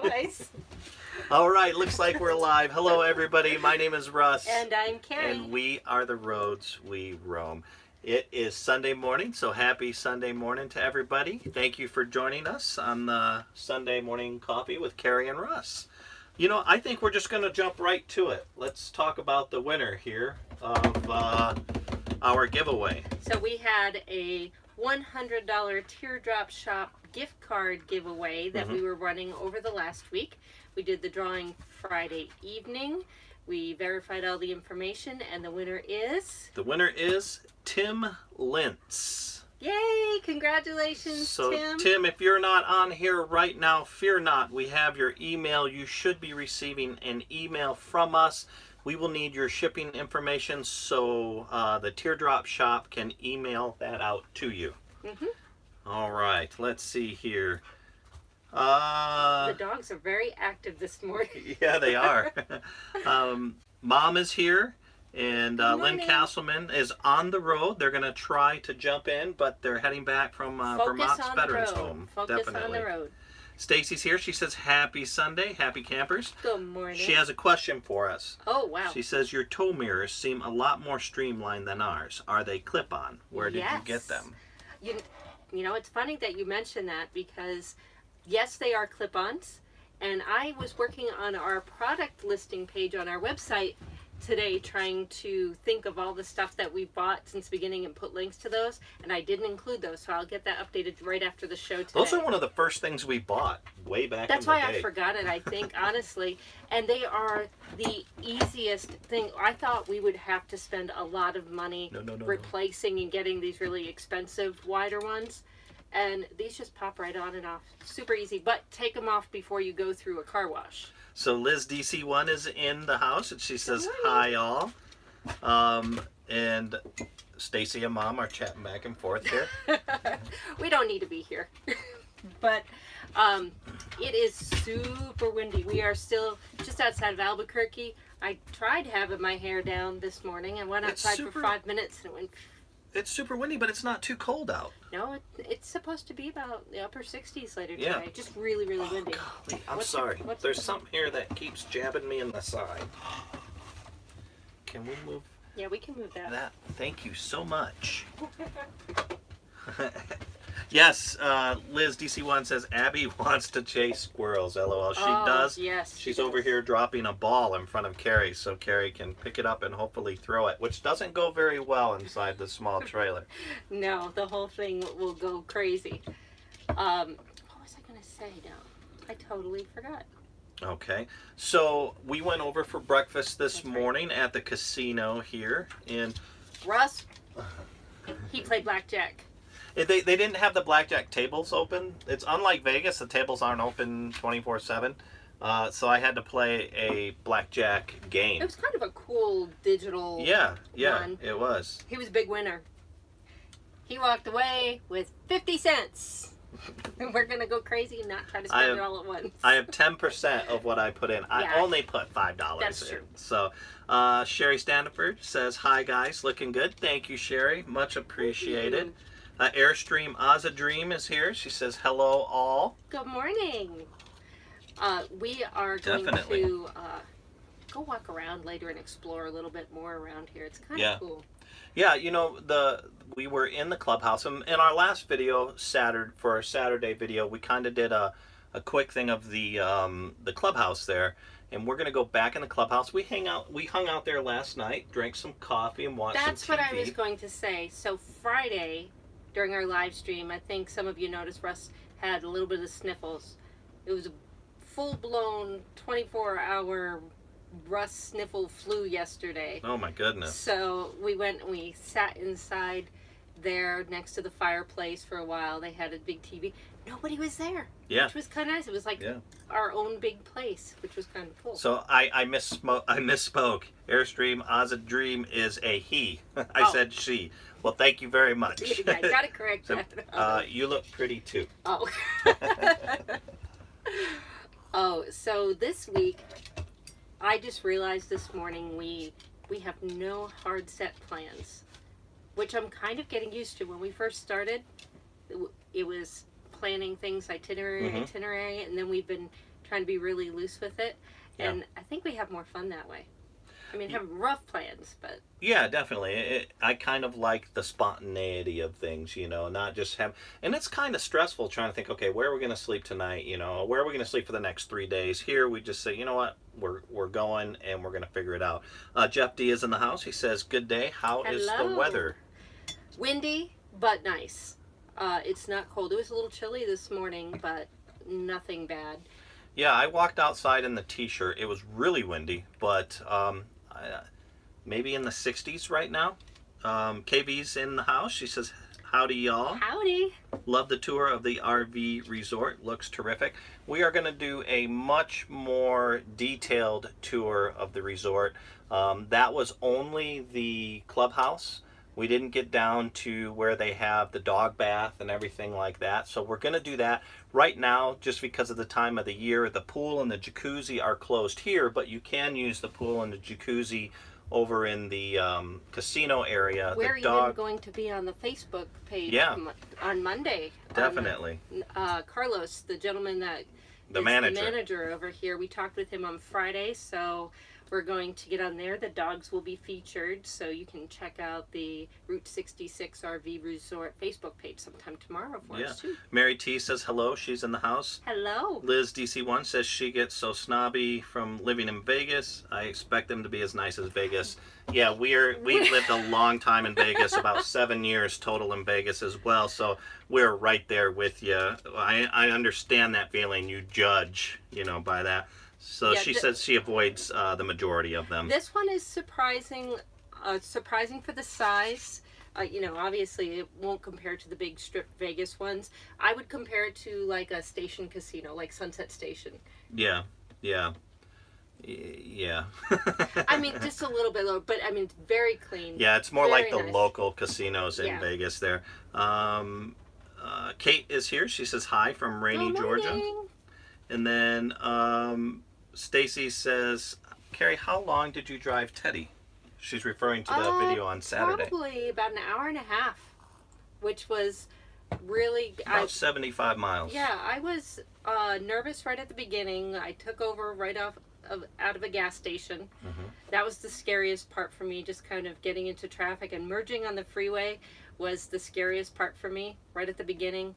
voice. All right, looks like we're live. Hello, everybody. My name is Russ. And I'm Kerry. And we are the roads we roam. It is Sunday morning, so happy Sunday morning to everybody. Thank you for joining us on the Sunday morning coffee with Kerry and Russ. You know, I think we're just going to jump right to it. Let's talk about the winner here of our giveaway. So we had a $100 Teardrop Shop gift card giveaway that we were running over the last week. We did the drawing Friday evening. We verified all the information, and the winner is... The winner is Tim Lintz. Yay! Congratulations, so, Tim. Tim, if you're not on here right now, fear not. We have your email. You should be receiving an email from us. We will need your shipping information so the Teardrop Shop can email that out to you. All right, let's see here. The dogs are very active this morning. Yeah, they are. Mom is here, and Lynn Castleman is on the road. They're going to try to jump in, but they're heading back from Vermont's Veterans Home. Focus on the road. Stacy's here. She says, happy Sunday, happy campers. Good morning. She has a question for us. Oh, wow. She says, your tow mirrors seem a lot more streamlined than ours. Are they clip-on? Where did you get them? You know, it's funny that you mention that because, yes, they are clip-ons. And I was working on our product listing page on our website today trying to think of all the stuff that we've bought since the beginning and put links to those, and I didn't include those, so I'll get that updated right after the show today. Those are one of the first things we bought way back in the day. That's why I forgot it, I think, honestly. And they are the easiest thing. I thought we would have to spend a lot of money replacing and getting these really expensive wider ones. And these just pop right on and off. Super easy, but take them off before you go through a car wash. So Liz DC1 is in the house, and she says, hi, all. And Stacy and Mom are chatting back and forth here. We don't need to be here. But it is super windy. We are still just outside of Albuquerque. I tried having my hair down this morning. I went outside for 5 minutes and it went... It's super windy, but it's not too cold out. No, it's supposed to be about the upper 60s later today. Just really, really windy. Golly, I'm sorry. There's something here that keeps jabbing me in the side. Can we move? Yeah, we can move that. Thank you so much. Yes, Liz DC1 says Abby wants to chase squirrels. LOL. She does. Yes. She's over here dropping a ball in front of Kerry so Kerry can pick it up and hopefully throw it, which doesn't go very well inside the small trailer. No, the whole thing will go crazy. What was I going to say now? I totally forgot. Okay, so we went over for breakfast this morning at the casino here in... Russ, he played blackjack. They didn't have the blackjack tables open. It's unlike Vegas. The tables aren't open 24/7. So I had to play a blackjack game. It was kind of a cool digital one. It was. He was a big winner. He walked away with 50 cents. We're going to go crazy and not try to spend it all at once. I have 10% of what I put in. I only put $5 That's in. True. So Sherry Standiford says, hi guys, looking good. Thank you, Sherry. Much appreciated. Airstream Ozadream is here. She says, hello all. Good morning. We are going to go walk around later and explore a little bit more around here. It's kind of cool. Yeah, you know, we were in the clubhouse. In our last video, for our Saturday video, we kind of did a quick thing of the clubhouse there. And we're going to go back in the clubhouse. We hung out there last night, drank some coffee and watched some TV. That's what I was going to say. So Friday... during our live stream, I think some of you noticed Russ had a little bit of sniffles. It was a full-blown 24-hour Russ sniffle flu yesterday. Oh my goodness. So we went and we sat inside there next to the fireplace for a while. They had a big TV. Nobody was there. Yeah. Which was kind of nice. It was like our own big place, which was kind of cool. So I misspoke. Airstream Ozadream is a he. I said she. Well, thank you very much. Yeah, I gotta correct that. You look pretty too. Oh. So this week, I just realized this morning we have no hard set plans, which I'm kind of getting used to. When we first started, it was planning things itinerary, and then we've been trying to be really loose with it. Yeah. And I think we have more fun that way. I mean, have rough plans, but... Yeah, definitely. I kind of like the spontaneity of things, you know, not just have... And it's kind of stressful trying to think, okay, where are we going to sleep tonight, you know? Where are we going to sleep for the next 3 days? Here, we just say, you know what? We're going, and we're going to figure it out. Jeff D. is in the house. He says, good day. How is the weather? Windy, but nice. It's not cold. It was a little chilly this morning, but nothing bad. Yeah, I walked outside in the t-shirt. It was really windy, but maybe in the 60s right now. KB's in the house. She says, howdy, y'all. Howdy. Love the tour of the RV resort. Looks terrific. We are going to do a much more detailed tour of the resort. That was only the clubhouse. We didn't get down to where they have the dog bath and everything like that. So we're going to do that. Right now, just because of the time of the year, the pool and the jacuzzi are closed here, but you can use the pool and the jacuzzi over in the casino area. We're even going to be on the Facebook page on Monday. Definitely. Carlos, the gentleman that the is the manager over here, we talked with him on Friday, so we're going to get on there. The dogs will be featured, so you can check out the Route 66 RV Resort Facebook page sometime tomorrow for us, too. Mary T says hello. She's in the house. Hello. Liz DC1 says she gets so snobby from living in Vegas. I expect them to be as nice as Vegas. Yeah, we've lived a long time in Vegas, about 7 years total in Vegas as well, so we're right there with you. I understand that feeling. You judge, you know, by that. So she says she avoids the majority of them. This one is surprising for the size. You know, obviously it won't compare to the big strip Vegas ones. I would compare it to like a station casino, like Sunset Station. Yeah. I mean, just a little bit lower, but I mean, it's very clean. Yeah, it's more like the local casinos in Vegas there. Kate is here. She says hi from rainy Georgia. And then Stacy says, Kerry, how long did you drive Teddy? She's referring to the video on Saturday. Probably about an hour and a half, which was really... About 75 miles. Yeah, I was nervous right at the beginning. I took over right out of a gas station. That was the scariest part for me, just kind of getting into traffic, and merging on the freeway was the scariest part for me right at the beginning.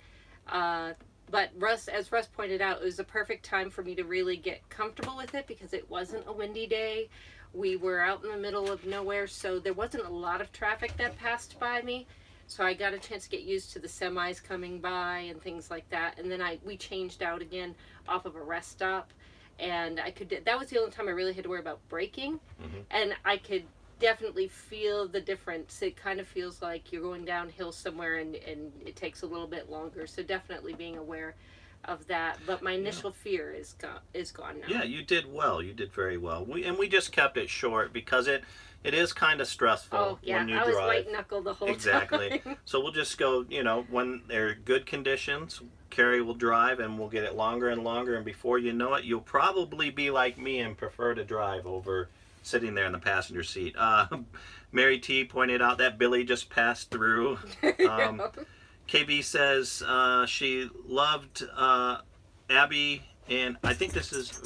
But as Russ pointed out, it was the perfect time for me to really get comfortable with it because it wasn't a windy day. We were out in the middle of nowhere, so there wasn't a lot of traffic that passed by me. So I got a chance to get used to the semis coming by and things like that. And then we changed out again off of a rest stop. And that was the only time I really had to worry about braking. And I could definitely feel the difference. It kind of feels like you're going downhill somewhere and it takes a little bit longer. So definitely being aware of that. But my initial fear is gone now. Yeah, you did well. You did very well. We just kept it short because it is kind of stressful when you drive. I was white knuckle the whole time. Exactly. So we'll just go, you know, when there are good conditions, Kerry will drive and we'll get it longer and longer, and before you know it, you'll probably be like me and prefer to drive over sitting there in the passenger seat. Mary T pointed out that Billy just passed through. KB says she loved Abby, and I think this is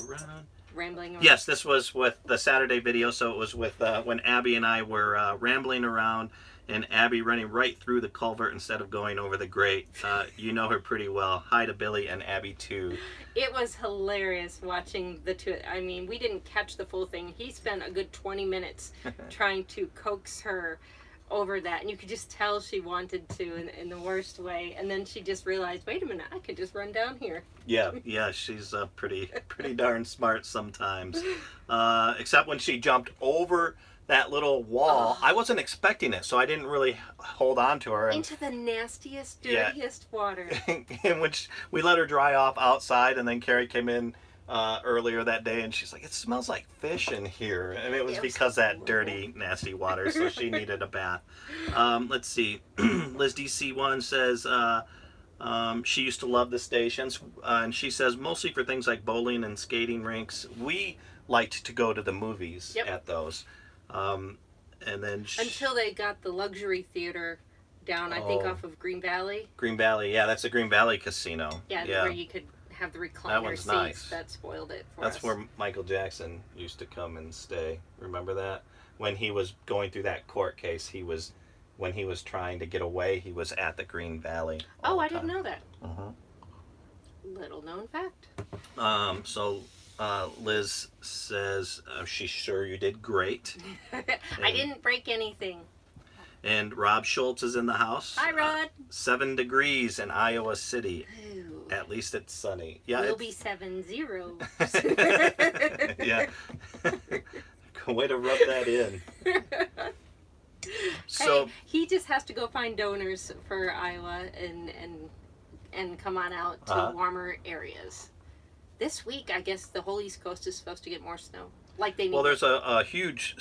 rambling around. Yes, this was with the Saturday video, so it was with when Abby and I were rambling around, and Abby running right through the culvert instead of going over the grate. You know her pretty well. Hi to Billy and Abby too. It was hilarious watching the two. I mean, we didn't catch the full thing. He spent a good 20 minutes trying to coax her over that, and you could just tell she wanted to in the worst way, and then she just realized, wait a minute, I could just run down here. Yeah, she's pretty darn smart sometimes. Except when she jumped over that little wall. I wasn't expecting it, so I didn't really hold on to her. Into the nastiest, dirtiest water. In which we let her dry off outside, and then Kerry came in earlier that day, and she's like, it smells like fish in here. And it was because that dirty, nasty water, so she needed a bath. Let's see. Liz DC1 says she used to love the stations, and she says mostly for things like bowling and skating rinks. We liked to go to the movies at those. And then until they got the luxury theater down, I think off of Green Valley. Green Valley, yeah, that's a Green Valley casino. Yeah, where you could have the recliner That one's seats. nice. That spoiled it for us. That's where Michael Jackson used to come and stay. Remember that? When he was going through that court case, when he was trying to get away, he was at the Green Valley. Oh, I didn't know that. Mm-hmm. Little known fact. Liz says she's sure you did great. I didn't break anything. And Rob Schultz is in the house. Hi, Rod. 7 degrees in Iowa City. Ooh. At least it's sunny. Yeah, We'll be 7-0. Yeah. Way to rub that in. So hey, he just has to go find donors for Iowa and come on out to warmer areas. This week, I guess the whole East Coast is supposed to get more snow. Like they need. Well, there's a huge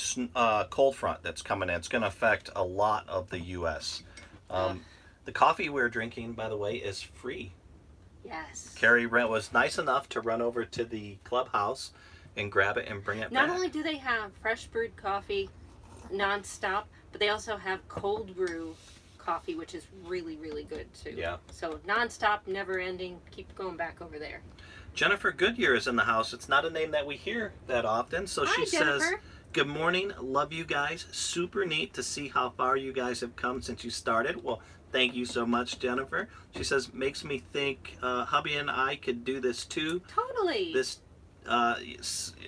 cold front that's coming in. It's going to affect a lot of the U.S. The coffee we're drinking, by the way, is free. Yes. Kerry was nice enough to run over to the clubhouse and grab it and bring it back. Not only do they have fresh brewed coffee nonstop, but they also have cold brew coffee, which is really, really good too. Yeah. So nonstop, never ending. Keep going back over there. Jennifer Goodyear is in the house. It's not a name that we hear that often. So Hi, she Jennifer. says, good morning. Love you guys. Super neat to see how far you guys have come since you started. Well, thank you so much, Jennifer. She says, makes me think hubby and I could do this too. Totally. This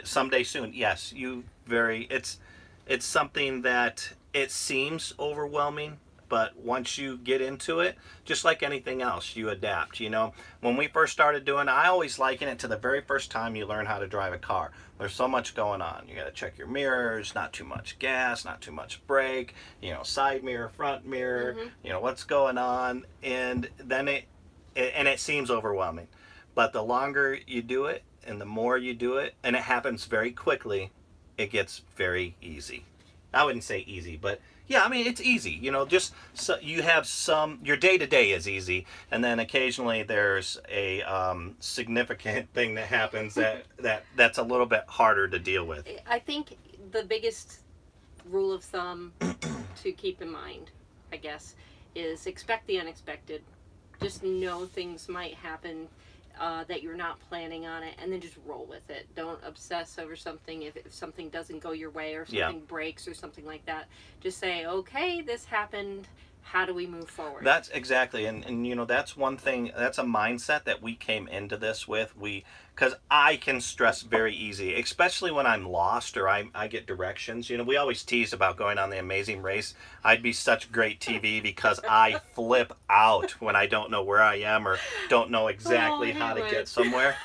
someday soon. Yes, it's something that it seems overwhelming, but once you get into it, just like anything else, you adapt. You know, when we first started doing it, I always liken it to the very first time you learn how to drive a car. There's so much going on. You got to check your mirrors, not too much gas, not too much brake, you know, side mirror, front mirror, you know, what's going on. And then it seems overwhelming. But the longer you do it and the more you do it, and it happens very quickly, it gets very easy. I wouldn't say easy, but yeah, I mean, it's easy. You know, just so you have your day-to-day is easy, and then occasionally there's a significant thing that happens that's a little bit harder to deal with. I think the biggest rule of thumb to keep in mind, I guess, is expect the unexpected. Just know things might happen that you're not planning on it, and then just roll with it. Don't obsess over something if something doesn't go your way or something breaks or something like that. Just say, okay, this happened. How do we move forward? That's exactly, and you know, that's one thing, that's a mindset that we came into this with. Because I can stress very easy, especially when I'm lost or I get directions. You know, we always tease about going on The Amazing Race. I'd be such great TV because I flip out when I don't know where I am or don't know exactly how to get somewhere.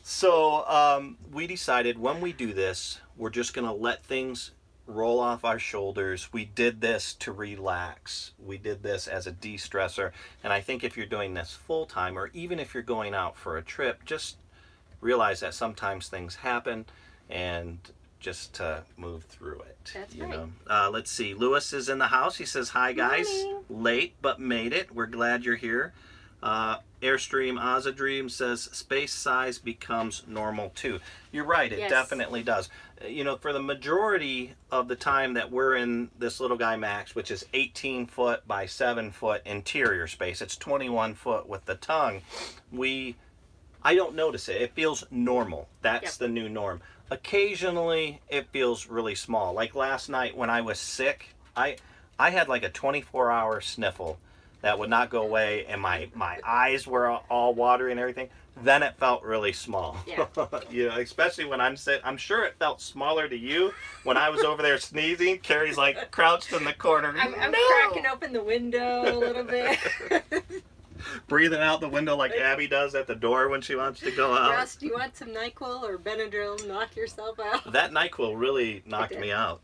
So we decided when we do this, we're just going to let things roll off our shoulders. We did this to relax. We did this as a de-stressor. And I think if you're doing this full-time, or even if you're going out for a trip, just realize that sometimes things happen, and just to move through it. That's you right. know. Let's see. Lewis is in the house. He says, hi guys. Morning. Late but made it. We're glad you're here. Airstream Ozadream says space size becomes normal too. You're right, it definitely does. You know, for the majority of the time that we're in this little guy Max, which is 18 foot by 7 foot interior space, it's 21 foot with the tongue, I don't notice it. It feels normal. That's the new norm. Occasionally it feels really small. Like last night when I was sick, I had like a 24-hour sniffle that would not go away, and my eyes were all watery and everything. Then it felt really small. Yeah. You know, especially when I'm sick. I'm sure it felt smaller to you when I was over there sneezing. Carrie's like crouched in the corner. I'm cracking open the window a little bit. Breathing out the window like Abby does at the door when she wants to go out. Russ, do you want some NyQuil or Benadryl? Knock yourself out. That NyQuil really knocked me out.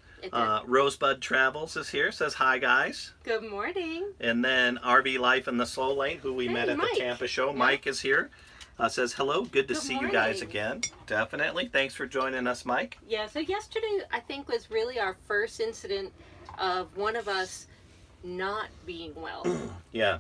Rosebud Travels is here, says hi guys. Good morning. And then RV Life in the Soul Lane, who we met at the Tampa show. Yeah. Mike is here. Says hello, good to see you guys again. Definitely. Thanks for joining us, Mike. Yeah, so yesterday I think was really our first incident of one of us not being well. Yeah.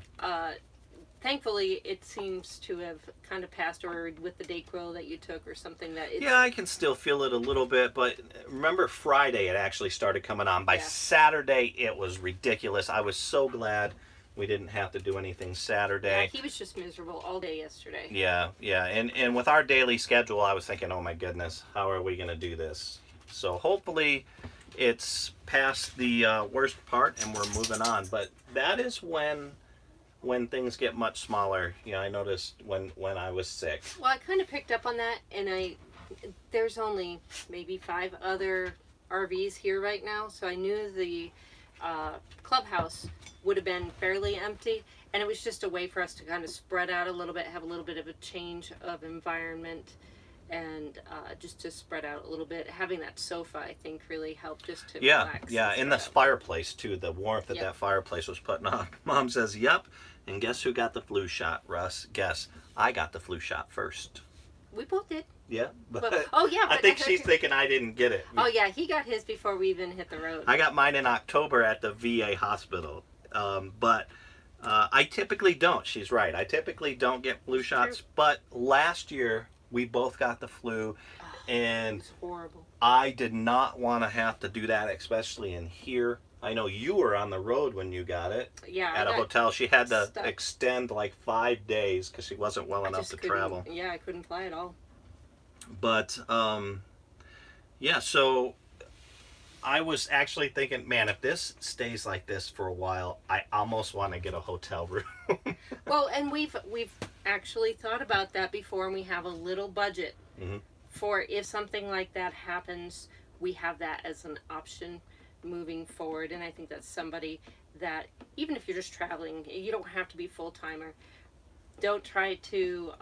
Thankfully, it seems to have kind of passed, or with the Dayquil that you took or something that it's... Yeah, I can still feel it a little bit, but remember Friday it actually started coming on. By Saturday, it was ridiculous. I was so glad We didn't have to do anything Yeah, Saturday. he was just miserable all day yesterday. Yeah, yeah. And with our daily schedule, I was thinking, oh my goodness, how are we going to do this? So hopefully it's past the worst part and we're moving on. But that is when things get much smaller. You know, I noticed when I was sick. Well, I kind of picked up on that, and there's only maybe 5 other RVs here right now, so I knew the clubhouse would have been fairly empty, and it was just a way for us to kind of spread out a little bit, have a little bit of a change of environment, and just to spread out a little bit. Having that sofa, I think, really helped just to relax. Yeah, in this fireplace too, the warmth that Yep. that fireplace was putting on. Mom says, yep, and guess who got the flu shot, Russ? Guess. I got the flu shot first. We both did. Yeah, But, oh yeah, I but think she's thinking I didn't get it. Oh yeah, he got his before we even hit the road. I got mine in October at the VA hospital, but I typically don't. She's right. I typically don't get flu shots, but last year we both got the flu, and It's horrible. I did not want to have to do that, especially in here. I know you were on the road when you got it Yeah, at a hotel. She had to stuck. extend like 5 days because she wasn't well I enough just to couldn't- travel. Yeah, I couldn't fly at all. But yeah, so I was actually thinking, man, if this stays like this for a while, I almost want to get a hotel room. Well, and we've actually thought about that before, and we have a little budget Mhm. for if something like that happens. We have that as an option moving forward, and I think that's somebody that, even if you're just traveling, you don't have to be full-timer. Don't try to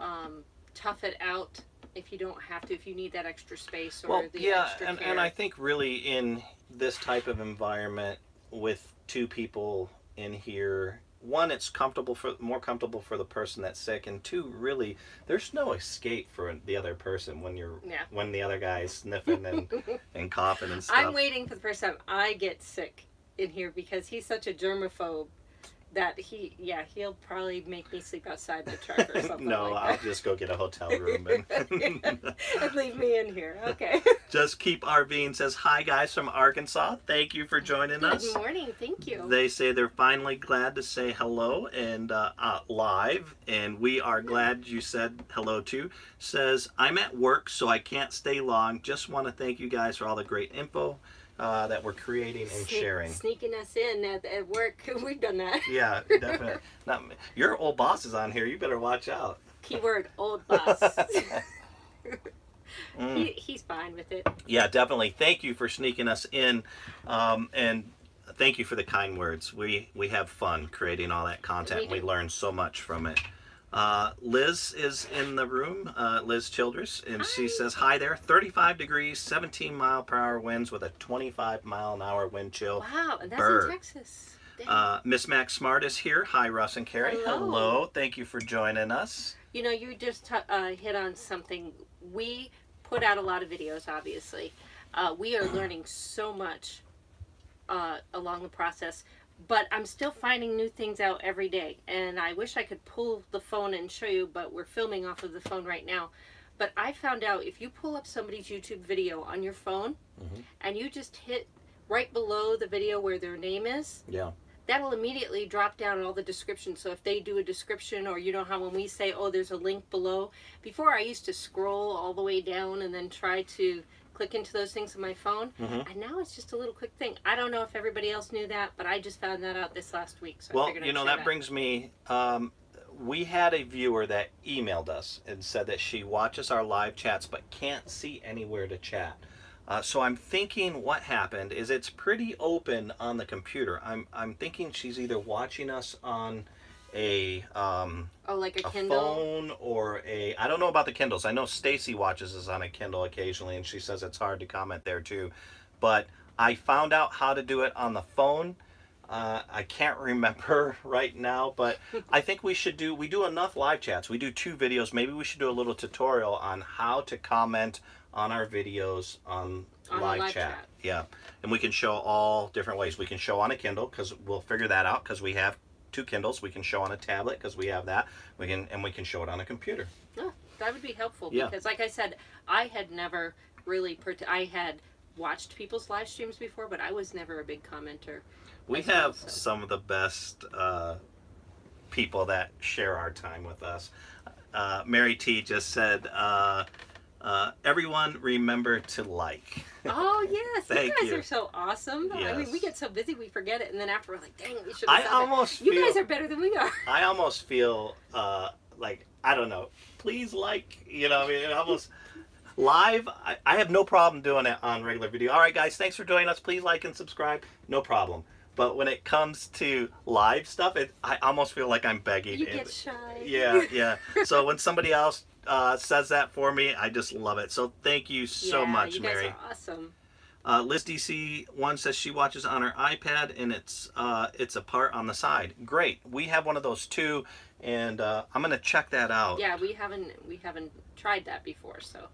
tough it out if you don't have to, if you need that extra space or Well, the yeah, extra and care. I think really in this type of environment with 2 people in here, one, it's more comfortable for the person that's sick, and 2, really, there's no escape for the other person when when the other guy's sniffing and coughing and stuff. I'm waiting for the first time I get sick in here because he's such a germaphobe that he'll probably make me sleep outside the truck or something. No, like I'll that. just go get a hotel room and And leave me in here. Okay. Just keep RVing. Says hi guys from Arkansas. Thank you for joining us. Good morning. Thank you. They say they're finally glad to say hello and live, and we are glad you said hello too. Says, I'm at work, so I can't stay long. Just want to thank you guys for all the great info that we're creating and sharing. Sneaking us in at work. We've done that. Yeah, definitely. Your old boss is on here. You better watch out. Keyword old boss. Mm. He's fine with it. Yeah, definitely. Thank you for sneaking us in, and thank you for the kind words. We have fun creating all that content. We learn so much from it. Liz is in the room, Liz Childress, and Hi. she says, hi there, 35 degrees, 17-mile-per-hour winds with a 25-mile-an-hour wind chill. Wow, and that's Burr. in Texas. Dang. Miss Max Smart is here. Hi, Russ and Kerry. Hello. Thank you for joining us. You know, you just hit on something. We put out a lot of videos, obviously. We are learning so much along the process, but I'm still finding new things out every day. And I wish I could pull the phone and show you, but we're filming off of the phone right now. But I found out if you pull up somebody's YouTube video on your phone and you just hit right below the video where their name is, Yeah. that'll immediately drop down all the descriptions. So if they do a description, or you know how when we say, oh, there's a link below. Before I used to scroll all the way down and then try to click into those things on my phone. And now it's just a little quick thing. I don't know if everybody else knew that, but I just found that out this last week. So I Well, figured I'd you know, share that brings me, we had a viewer that emailed us and said that she watches our live chats but can't see anywhere to chat. So I'm thinking what happened is it's pretty open on the computer. I'm thinking she's either watching us on a like a a Kindle. phone or I don't know about the Kindles. I know Stacy watches us on a Kindle occasionally, and she says it's hard to comment there too. But I found out how to do it on the phone. I can't remember right now, but I think we do enough live chats. We do 2 videos. Maybe we should do a little tutorial on how to comment on our videos on live chat. Yeah, and we can show all different ways. We can show on a Kindle, because we'll figure that out, because we have 2 Kindles. We can show on a tablet, because we have that. We can show it on a computer. Oh, that would be helpful, Yeah. because like I said, I had never really I had watched people's live streams before, but I was never a big commenter. We as well, have so. some of the best people that share our time with us. Mary T just said, everyone remember to like. Oh, yes. Thank you guys you. are so awesome. Yes. I mean, we get so busy we forget it, and then after we're like, dang, we should I have said almost that. You feel- guys are better than we are. I almost feel like, I don't know, please like, you know, I mean, it almost... Live, I have no problem doing it on regular video. All right, guys, thanks for joining us. Please like and subscribe. No problem. But when it comes to live stuff, I almost feel like I'm begging. You get shy. Yeah, yeah. So when somebody else says that for me, I just love it. So thank you so much, Mary. You guys are awesome. Liz DC1 says she watches on her iPad and it's a part on the side. Great. We have one of those too, and I'm gonna check that out. Yeah, we haven't tried that before, so.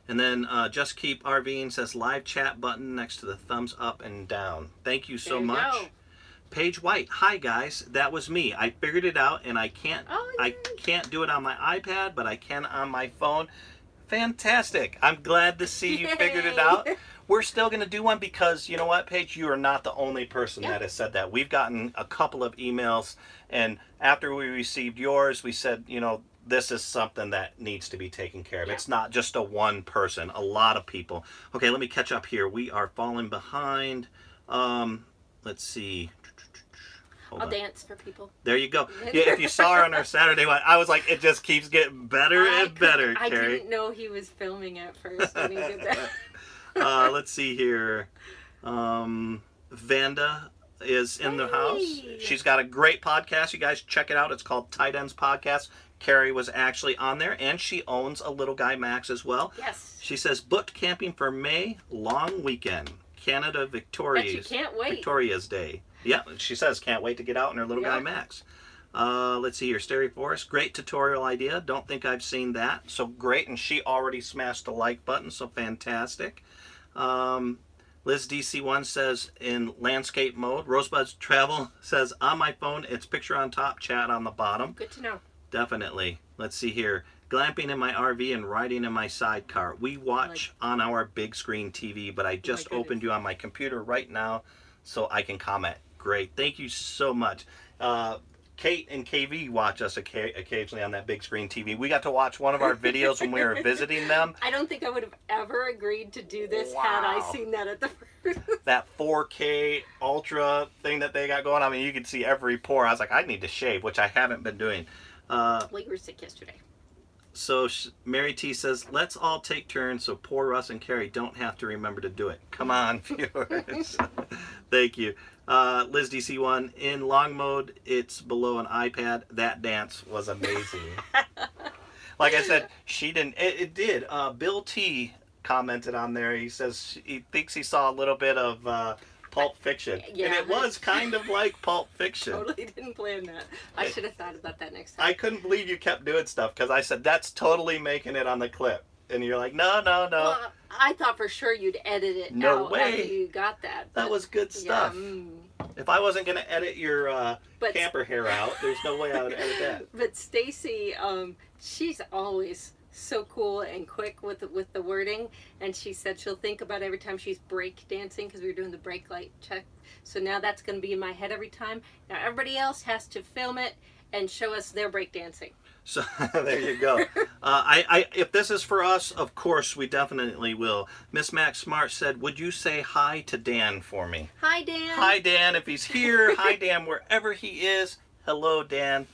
And then Just Keep RVing says live chat button next to the thumbs up and down. Thank you so much. Go. Paige White, hi guys, that was me. I figured it out, and I can't do it on my iPad, but I can on my phone. Fantastic! I'm glad to see you figured it out. We're still going to do one because, you know what, Paige, you are not the only person that has said that. We've gotten a couple of emails, and after we received yours, we said, you know, this is something that needs to be taken care of. It's not just a one person, a lot of people. Okay, let me catch up here. We are falling behind. Let's see. I'll dance for people. There you go. Yeah, if you saw her on our Saturday one, I was like, it just keeps getting better and better, I Kerry. didn't know he was filming at first when he did that. Let's see here. Vanda is in the house. She's got a great podcast. You guys check it out. It's called Tight Ends Podcast. Carrie was actually on there, and she owns a Little Guy Max as well. Yes. She says, booked camping for May, long weekend. Canada Victoria's Day. Yeah, she says, can't wait to get out in her Little Guy Max. Let's see here. Sterry Forest, great tutorial idea. Don't think I've seen that. So great, and she already smashed the like button, so fantastic. Liz DC1 says, in landscape mode. Rosebud's Travel says, on my phone, it's picture on top, chat on the bottom. Good to know. Definitely. Let's see here. Glamping in my RV and riding in my sidecar. We watch on our big screen TV, but I just opened you on my computer right now so I can comment. Great. Thank you so much. Kate and KV watch us occasionally on that big screen TV. We got to watch one of our videos when we were visiting them. I don't think I would have ever agreed to do this had I seen that at the first. That 4K Ultra thing that they got going on. I mean, you could see every pore. I was like, I need to shave, which I haven't been doing. Well, you were sick yesterday. So Mary T says, let's all take turns so poor Russ and Kerry don't have to remember to do it. Come on, viewers. Thank you. Liz DC1, in long mode, it's below an iPad. That dance was amazing. Like I said, she didn't, it did. Bill T commented on there. He says he thinks he saw a little bit of Pulp Fiction. And it was kind of like Pulp Fiction. Totally didn't plan that. I should have thought about that next time. I couldn't believe you kept doing stuff because I said, that's totally making it on the clip. And you're like, no, no, no. Well, I thought for sure you'd edit it No out way. after you got that. That was good stuff. If I wasn't going to edit your camper hair out, there's no way I would edit that. But Stacy, she's always so cool and quick with the wording, and she said she'll think about every time she's break dancing because we were doing the brake light check. So now that's going to be in my head every time. Now everybody else has to film it and show us their break dancing. So there you go. If this is for us, of course we definitely will. Miss Max Smart said, would you say hi to Dan for me? Hi, Dan. Hi, Dan. If he's here, hi, Dan, wherever he is. Hello, Dan.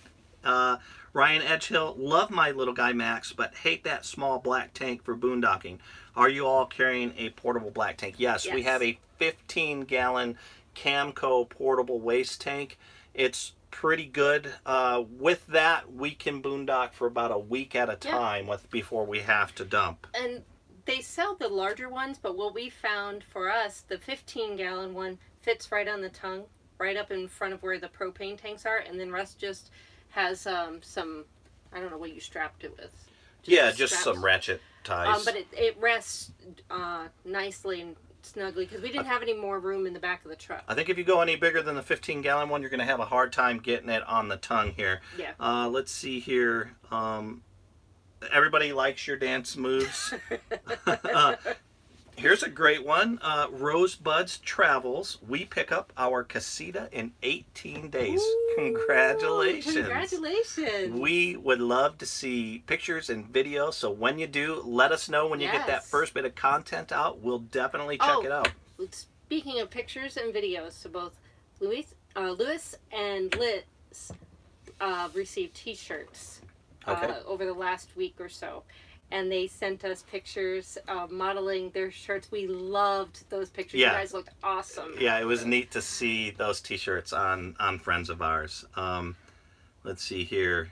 Ryan Edgehill, love my Little Guy Max, but hate that small black tank for boondocking. Are you all carrying a portable black tank? Yes. We have a 15-gallon Camco portable waste tank. It's pretty good. With that, we can boondock for about a week at a time before we have to dump. And they sell the larger ones, but what we found for us, the 15-gallon one fits right on the tongue, right up in front of where the propane tanks are, and then Russ just has some, I don't know what you strapped it with. Just some ratchet ties. But it rests nicely and snugly because we didn't have any more room in the back of the truck. I think if you go any bigger than the 15-gallon one, you're going to have a hard time getting it on the tongue here. Yeah. Let's see here. Everybody likes your dance moves. Here's a great one. Rosebuds Travels. We pick up our casita in 18 days. Ooh, Congratulations. Congratulations. We would love to see pictures and videos. So when you do, let us know when you get that first bit of content out. We'll definitely check it out. Speaking of pictures and videos, so both Lewis and Liz received t-shirts over the last week or so. And they sent us pictures modeling their shirts. We loved those pictures. Yeah. You guys looked awesome. Yeah, it was neat to see those t-shirts on friends of ours. Let's see here.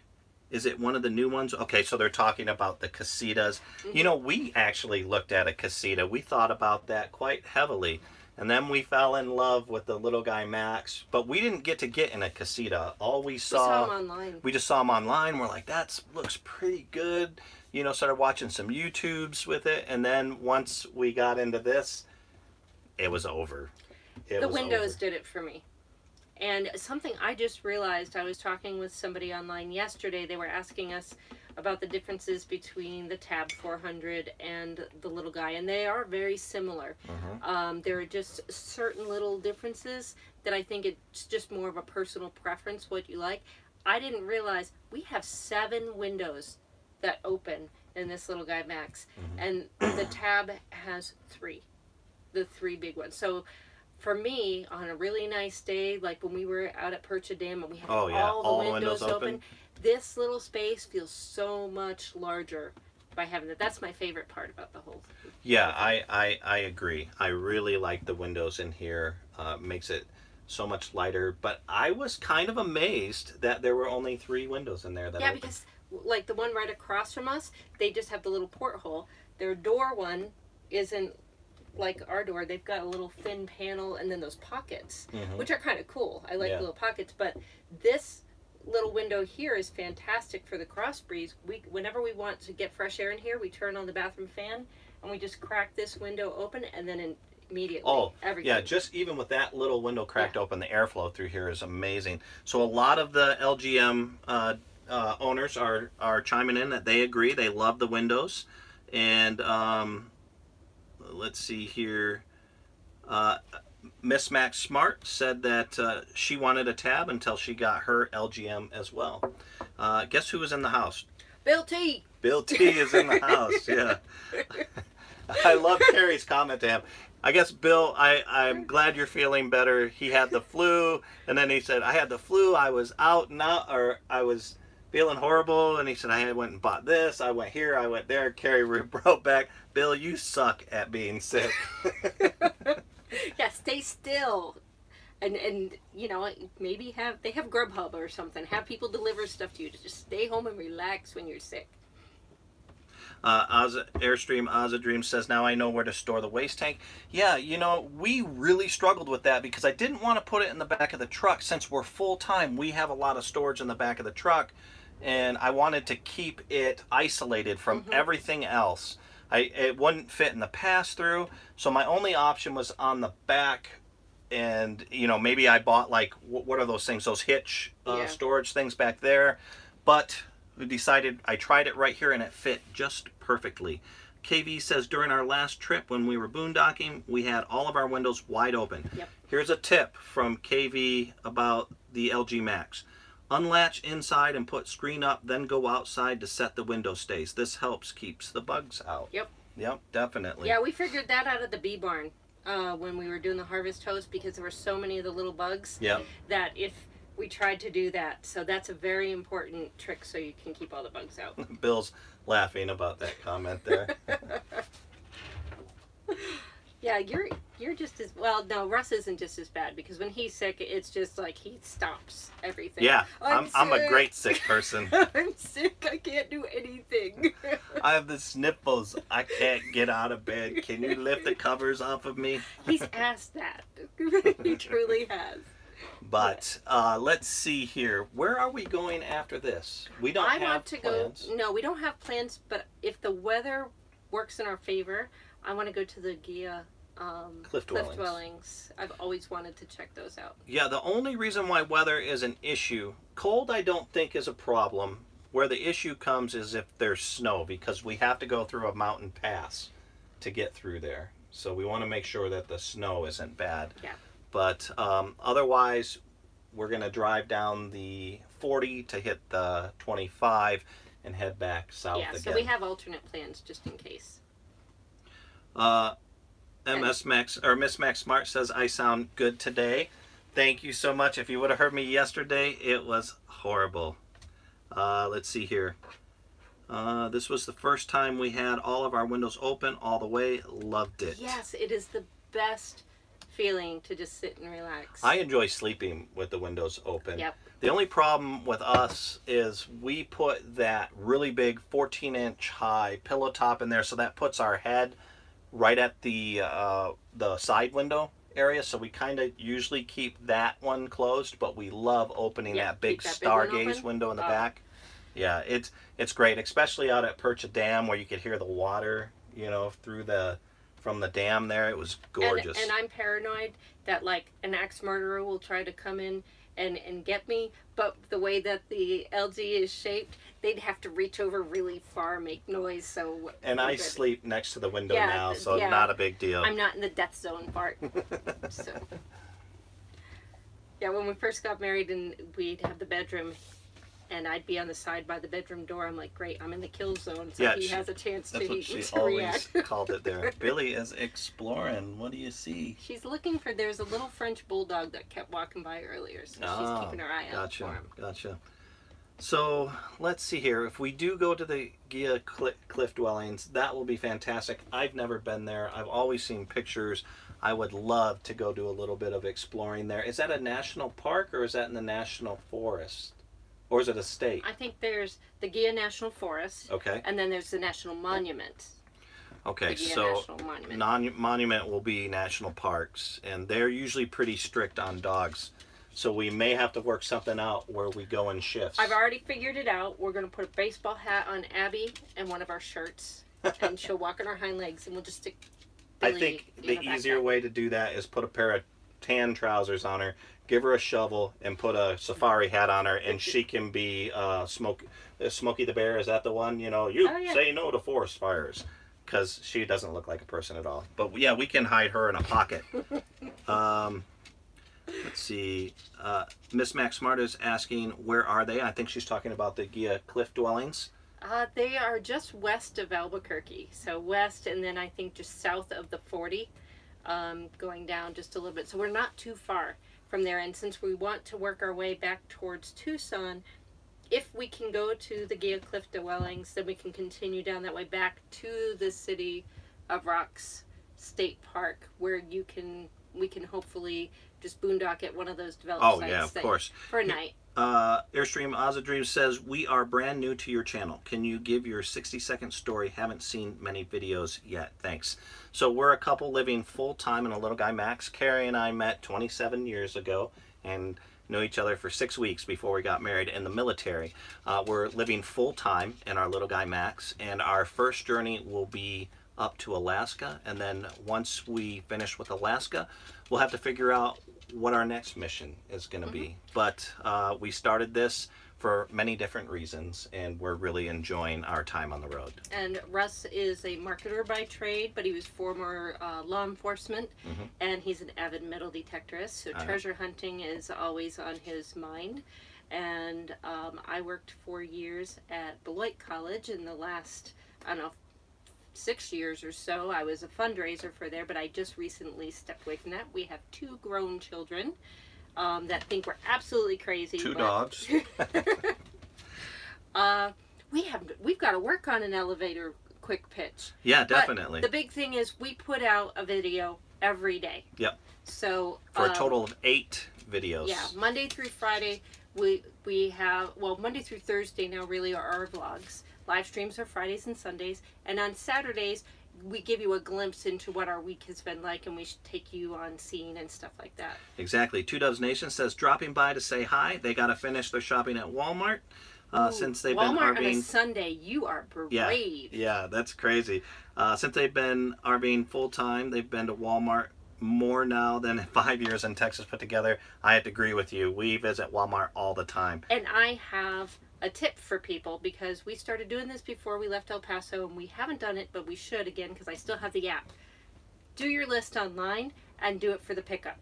Is it one of the new ones? Okay, so they're talking about the casitas. Mm-hmm. You know, we actually looked at a casita. We thought about that quite heavily. And then we fell in love with the little guy Max. But we didn't get in a casita. All we saw... We saw him online. We just saw him online. We're like, that looks pretty good. You know, started watching some YouTubes with it, and then once we got into this, it was over. The windows did it for me. And something I just realized, I was talking with somebody online yesterday, they were asking us about the differences between the Tab 400 and the little guy, and they are very similar. There are just certain little differences that I think it's just more of a personal preference, what you like. I didn't realize we have 7 windows that open in this little guy Max, and the Tab has 3, the 3 big ones. So for me, on a really nice day, like when we were out at Percha Dam and we had all the windows open, this little space feels so much larger by having that. That's my favorite part about the whole thing. Yeah, I agree. I really like the windows in here. Makes it so much lighter, but I was kind of amazed that there were only 3 windows in there that open. Because like the one right across from us, they just have the little porthole. Their door one isn't like our door. They've got a little thin panel and then those pockets, which are kind of cool. I like the little pockets, but this little window here is fantastic for the cross breeze. Whenever we want to get fresh air in here, we turn on the bathroom fan and we just crack this window open, and then immediately everything. Yeah, just even with that little window cracked open, the airflow through here is amazing. So a lot of the LGM owners are chiming in that they agree, they love the windows. And let's see here, Miss Max Smart said that she wanted a Tab until she got her LGM as well. Guess who was in the house? Bill T. Bill T is in the house. Yeah. I love Carrie's comment to him. I guess, Bill, I'm glad you're feeling better. He had the flu, and then he said, I had the flu, I was out and out, or I was feeling horrible, and he said, I went and bought this, I went here, I went there. Carrie wrote back, Bill, you suck at being sick. Yeah, stay still. And you know, maybe they have Grubhub or something. Have people deliver stuff to you. Just stay home and relax when you're sick. Airstream Ozadream says, now I know where to store the waste tank. Yeah, you know, we really struggled with that because I didn't want to put it in the back of the truck. Since we're full-time, we have a lot of storage in the back of the truck, and I wanted to keep it isolated from everything else. It wouldn't fit in the pass-through, so my only option was on the back. And, you know, maybe I bought, like, what are those things, those hitch storage things back there. But we decided, I tried it right here and it fit just perfectly. KV says, during our last trip when we were boondocking, we had all of our windows wide open. Yep. Here's a tip from KV about the LG Max. Unlatch inside and put screen up, then go outside to set the window stays. This helps keeps the bugs out. Yep. Yep, definitely. Yeah, we figured that out at the bee barn when we were doing the harvest host, because there were so many of the little bugs that if we tried to do that. So that's a very important trick so you can keep all the bugs out. Bill's laughing about that comment there. Yeah, you're just as well. No, Russ isn't just as bad, because when he's sick, it's just like he stops everything. Yeah, I'm a great sick person. I'm sick. I can't do anything. I have the sniffles. I can't get out of bed. Can you lift the covers off of me? He's asked that. He truly has. But let's see here. Where are we going after this? We don't have plans. No, we don't have plans. But if the weather works in our favor, I want to go to the Gia Cliff Dwellings. I've always wanted to check those out. Yeah, the only reason why weather is an issue, cold I don't think is a problem. Where the issue comes is if there's snow, because we have to go through a mountain pass to get through there. So we want to make sure that the snow isn't bad. Yeah. But otherwise, we're going to drive down the 40 to hit the 25 and head back south again. Yeah, so we have alternate plans just in case. MS Max or Miss Max Smart says I sound good today. Thank you so much. If you would have heard me yesterday, it was horrible. Let's see here. This was the first time we had all of our windows open all the way. Loved it. Yes, it is the best feeling to just sit and relax. I enjoy sleeping with the windows open. Yep. The only problem with us is we put that really big 14-inch high pillow top in there, so that puts our head right at the side window area. So we kind of usually keep that one closed, but we love opening that big stargaze window in the back. Yeah, it's great, especially out at Percha Dam where you could hear the water, you know, from the dam there. It was gorgeous. And I'm paranoid that like an axe murderer will try to come in and get me, but the way that the LG is shaped, they'd have to reach over really far, make noise. So and I sleep next to the window now, so not a big deal. I'm not in the death zone part. So yeah, when we first got married and we'd have the bedroom and I'd be on the side by the bedroom door, I'm like, great, I'm in the kill zone, so he has a chance to react. That's what she always called it there. Billy is exploring. What do you see? She's looking for, there's a little French bulldog that kept walking by earlier, so she's keeping her eye out for him. Gotcha. So, let's see here. If we do go to the Gia Cliff Dwellings, that will be fantastic. I've never been there. I've always seen pictures. I would love to go do a little bit of exploring there. Is that a national park or is that in the national forest? Or is it a state? I think there's the Gia National Forest. Okay. And then there's the National Monument. Okay, so monument will be national parks, and they're usually pretty strict on dogs. So we may have to work something out where we go in shifts. I've already figured it out. We're going to put a baseball hat on Abby and one of our shirts, and she'll walk on her hind legs, and we'll just stick Billy I think the easier way to do that is put a pair of tan trousers on her, give her a shovel, and put a safari hat on her, and she can be Smokey the Bear. Is that the one? You know, say no to forest fires, because she doesn't look like a person at all. But yeah, we can hide her in a pocket. Let's see. Miss Max Smart is asking, where are they? I think she's talking about the Gia Cliff Dwellings. They are just west of Albuquerque. So west, and then I think just south of the 40, going down just a little bit. So we're not too far from there. And since we want to work our way back towards Tucson, if we can go to the Gia Cliff Dwellings, then we can continue down that way back to the City of Rocks State Park, where we can hopefully just boondock at one of those developed sites. Oh yeah, of course. For a night. Airstream Ozadream says, we are brand new to your channel. Can you give your 60-second story? Haven't seen many videos yet. Thanks. So we're a couple living full-time in a little guy Max. Carrie and I met 27 years ago and knew each other for 6 weeks before we got married in the military. We're living full-time in our little guy Max, and our first journey will be up to Alaska, and then once we finish with Alaska, we'll have to figure out what our next mission is going to be. But we started this for many different reasons, and we're really enjoying our time on the road. And Russ is a marketer by trade, but he was former law enforcement, and he's an avid metal detectorist, so treasure hunting is always on his mind. And I worked 4 years at Beloit College in the last, I don't know, 6 years or so. I was a fundraiser for there, but I just recently stepped away from that. We have 2 grown children that think we're absolutely crazy. 2 dogs. We've got to work on an elevator quick pitch. Yeah, definitely. But the big thing is we put out a video every day. Yep. So for a total of 8 videos. Yeah, Monday through Friday we have, well, Monday through Thursday now really are our vlogs. Live streams are Fridays and Sundays, and on Saturdays we give you a glimpse into what our week has been like, and we should take you on scene and stuff like that. Exactly. Two Doves Nation says, dropping by to say hi. They got to finish their shopping at Walmart. Since they've been RVing. Walmart on a Sunday, you are brave. Yeah, that's crazy. Since they've been RVing full time, they've been to Walmart more now than 5 years in Texas put together. I have to agree with you. We visit Walmart all the time. And I have a tip for people, because we started doing this before we left El Paso, and we haven't done it, but we should again, because I still have the app. do your list online and do it for the pickup.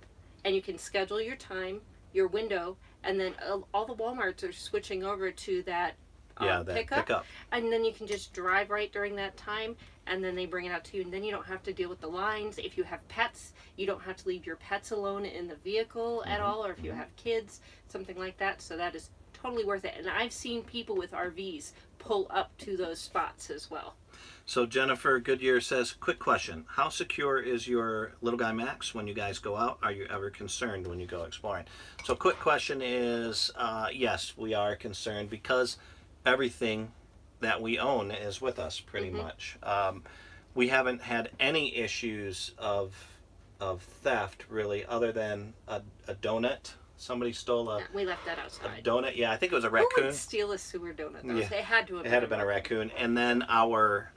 And you can schedule your time, your window, and then all the Walmarts are switching over to that pickup. And then you can just drive right during that time, and then they bring it out to you, and then you don't have to deal with the lines. If you have pets, you don't have to leave your pets alone in the vehicle at all, or if you have kids, something like that. So that is totally worth it. And I've seen people with RVs pull up to those spots as well. So Jennifer Goodyear says, quick question. How secure is your little guy Max when you guys go out? Are you ever concerned when you go exploring? So quick question is, yes, we are concerned because everything that we own is with us pretty much. We haven't had any issues of theft really, other than a donut. Somebody stole we left that outside. A donut. Yeah, I think it was a raccoon. Who would steal a sewer donut? Yeah. It had to have been a raccoon. And then our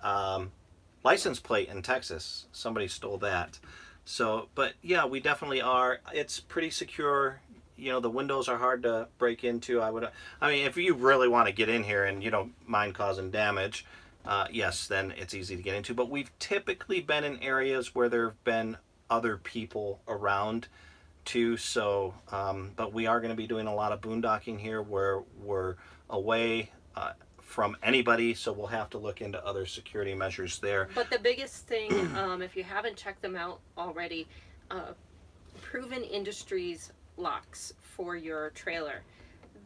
license plate in Texas, somebody stole that. So, but yeah, we definitely are. It's pretty secure. You know, the windows are hard to break into. I mean, if you really want to get in here and you don't mind causing damage, yes, then it's easy to get into. But we've typically been in areas where there have been other people around too. So, but we are going to be doing a lot of boondocking here where we're away from anybody. So we'll have to look into other security measures there. But the biggest thing, if you haven't checked them out already, Proven Industries locks for your trailer.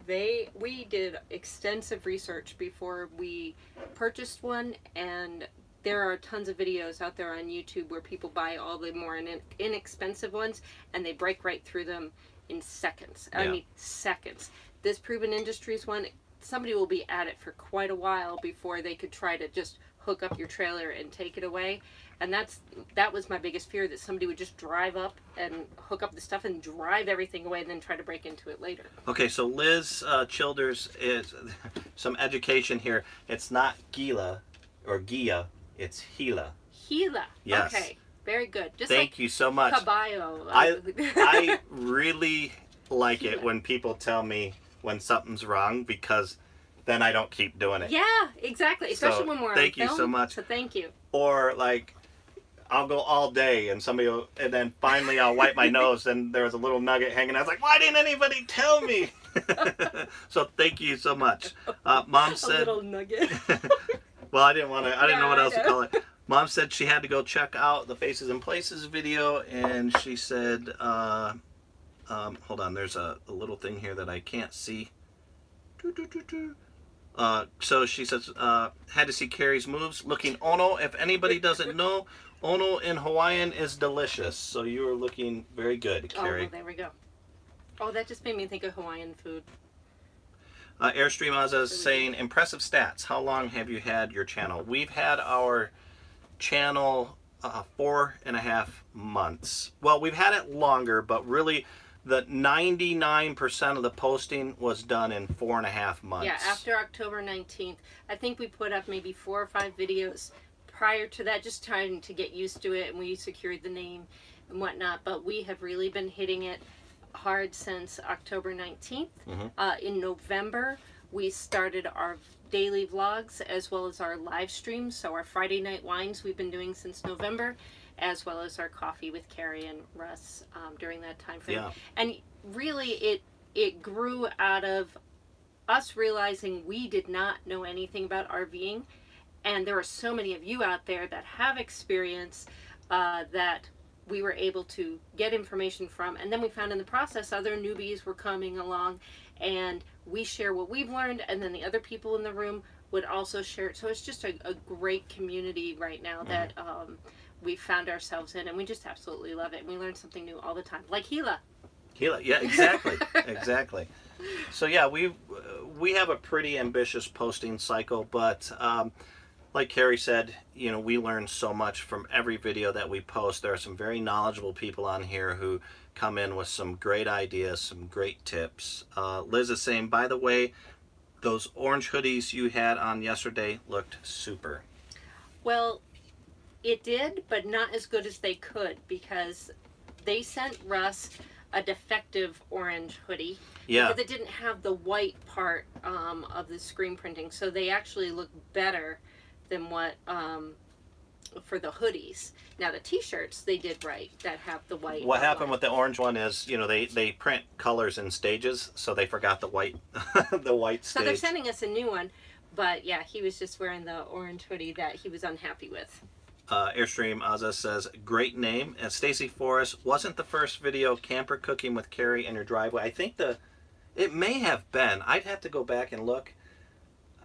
We did extensive research before we purchased one, and there are tons of videos out there on YouTube where people buy all the more inexpensive ones and they break right through them in seconds. I mean, seconds. This Proven Industries one, somebody will be at it for quite a while before they could try to just hook up your trailer and take it away. And that was my biggest fear, that somebody would just drive up and hook up the stuff and drive everything away and then try to break into it later. Okay, so Liz Childers, is some education here. It's not Gila or Gia, it's Gila. Gila. Yes. Okay, very good. Just Thank you so much. Caballo. I really like it when people tell me when something's wrong, because then I don't keep doing it. Yeah, exactly. Especially when we're on film. Thank you so much. So thank you. Or like, I'll go all day and and then finally I'll wipe my nose and there was a little nugget hanging. I was like, why didn't anybody tell me? So thank you so much. Mom said. A little nugget. Well, I didn't know what else to call it. Mom said she had to go check out the Faces and Places video, and she said, hold on, there's a little thing here that I can't see. So she says, had to see Kerry's moves. Looking ono. If anybody doesn't know, ono in Hawaiian is delicious. So you are looking very good, Kerry. Oh, well, there we go. Oh, that just made me think of Hawaiian food. Airstream Ozza is saying, impressive stats. How long have you had your channel? We've had our channel 4.5 months. Well, we've had it longer, but really the 99% of the posting was done in 4.5 months. Yeah, after October 19th. I think we put up maybe 4 or 5 videos prior to that, just trying to get used to it, and we secured the name and whatnot. But we have really been hitting it hard since October 19th. In November, we started our daily vlogs as well as our live streams. So our Friday night wines we've been doing since November, as well as our Coffee with Kerry and Russ during that time frame. Yeah. And really it grew out of us realizing we did not know anything about RVing, and there are so many of you out there that have experience that we were able to get information from, and then we found in the process other newbies were coming along, and we share what we've learned, and then the other people in the room would also share it. So it's just a great community right now that we found ourselves in, and we just absolutely love it. And we learn something new all the time, like Gila. Gila, yeah, exactly, exactly. So yeah, we have a pretty ambitious posting cycle, but like Kerry said, you know, we learn so much from every video that we post. There are some very knowledgeable people on here who come in with some great ideas, some great tips. Liz is saying, by the way, those orange hoodies you had on yesterday looked super. Well, it did, but not as good as they could, because they sent Russ a defective orange hoodie. Yeah. Because it didn't have the white part of the screen printing, so they actually look better than what for the hoodies. Now the t-shirts they did right that have the white. What happened outline. with the orange one is, you know, they print colors in stages, so they forgot the white the white stage. So they're sending us a new one, but yeah, he was just wearing the orange hoodie that he was unhappy with. Airstream Azza says, great name. And Stacy Forrest, wasn't the first video camper cooking with Kerry in your driveway? I think it may have been. I'd have to go back and look.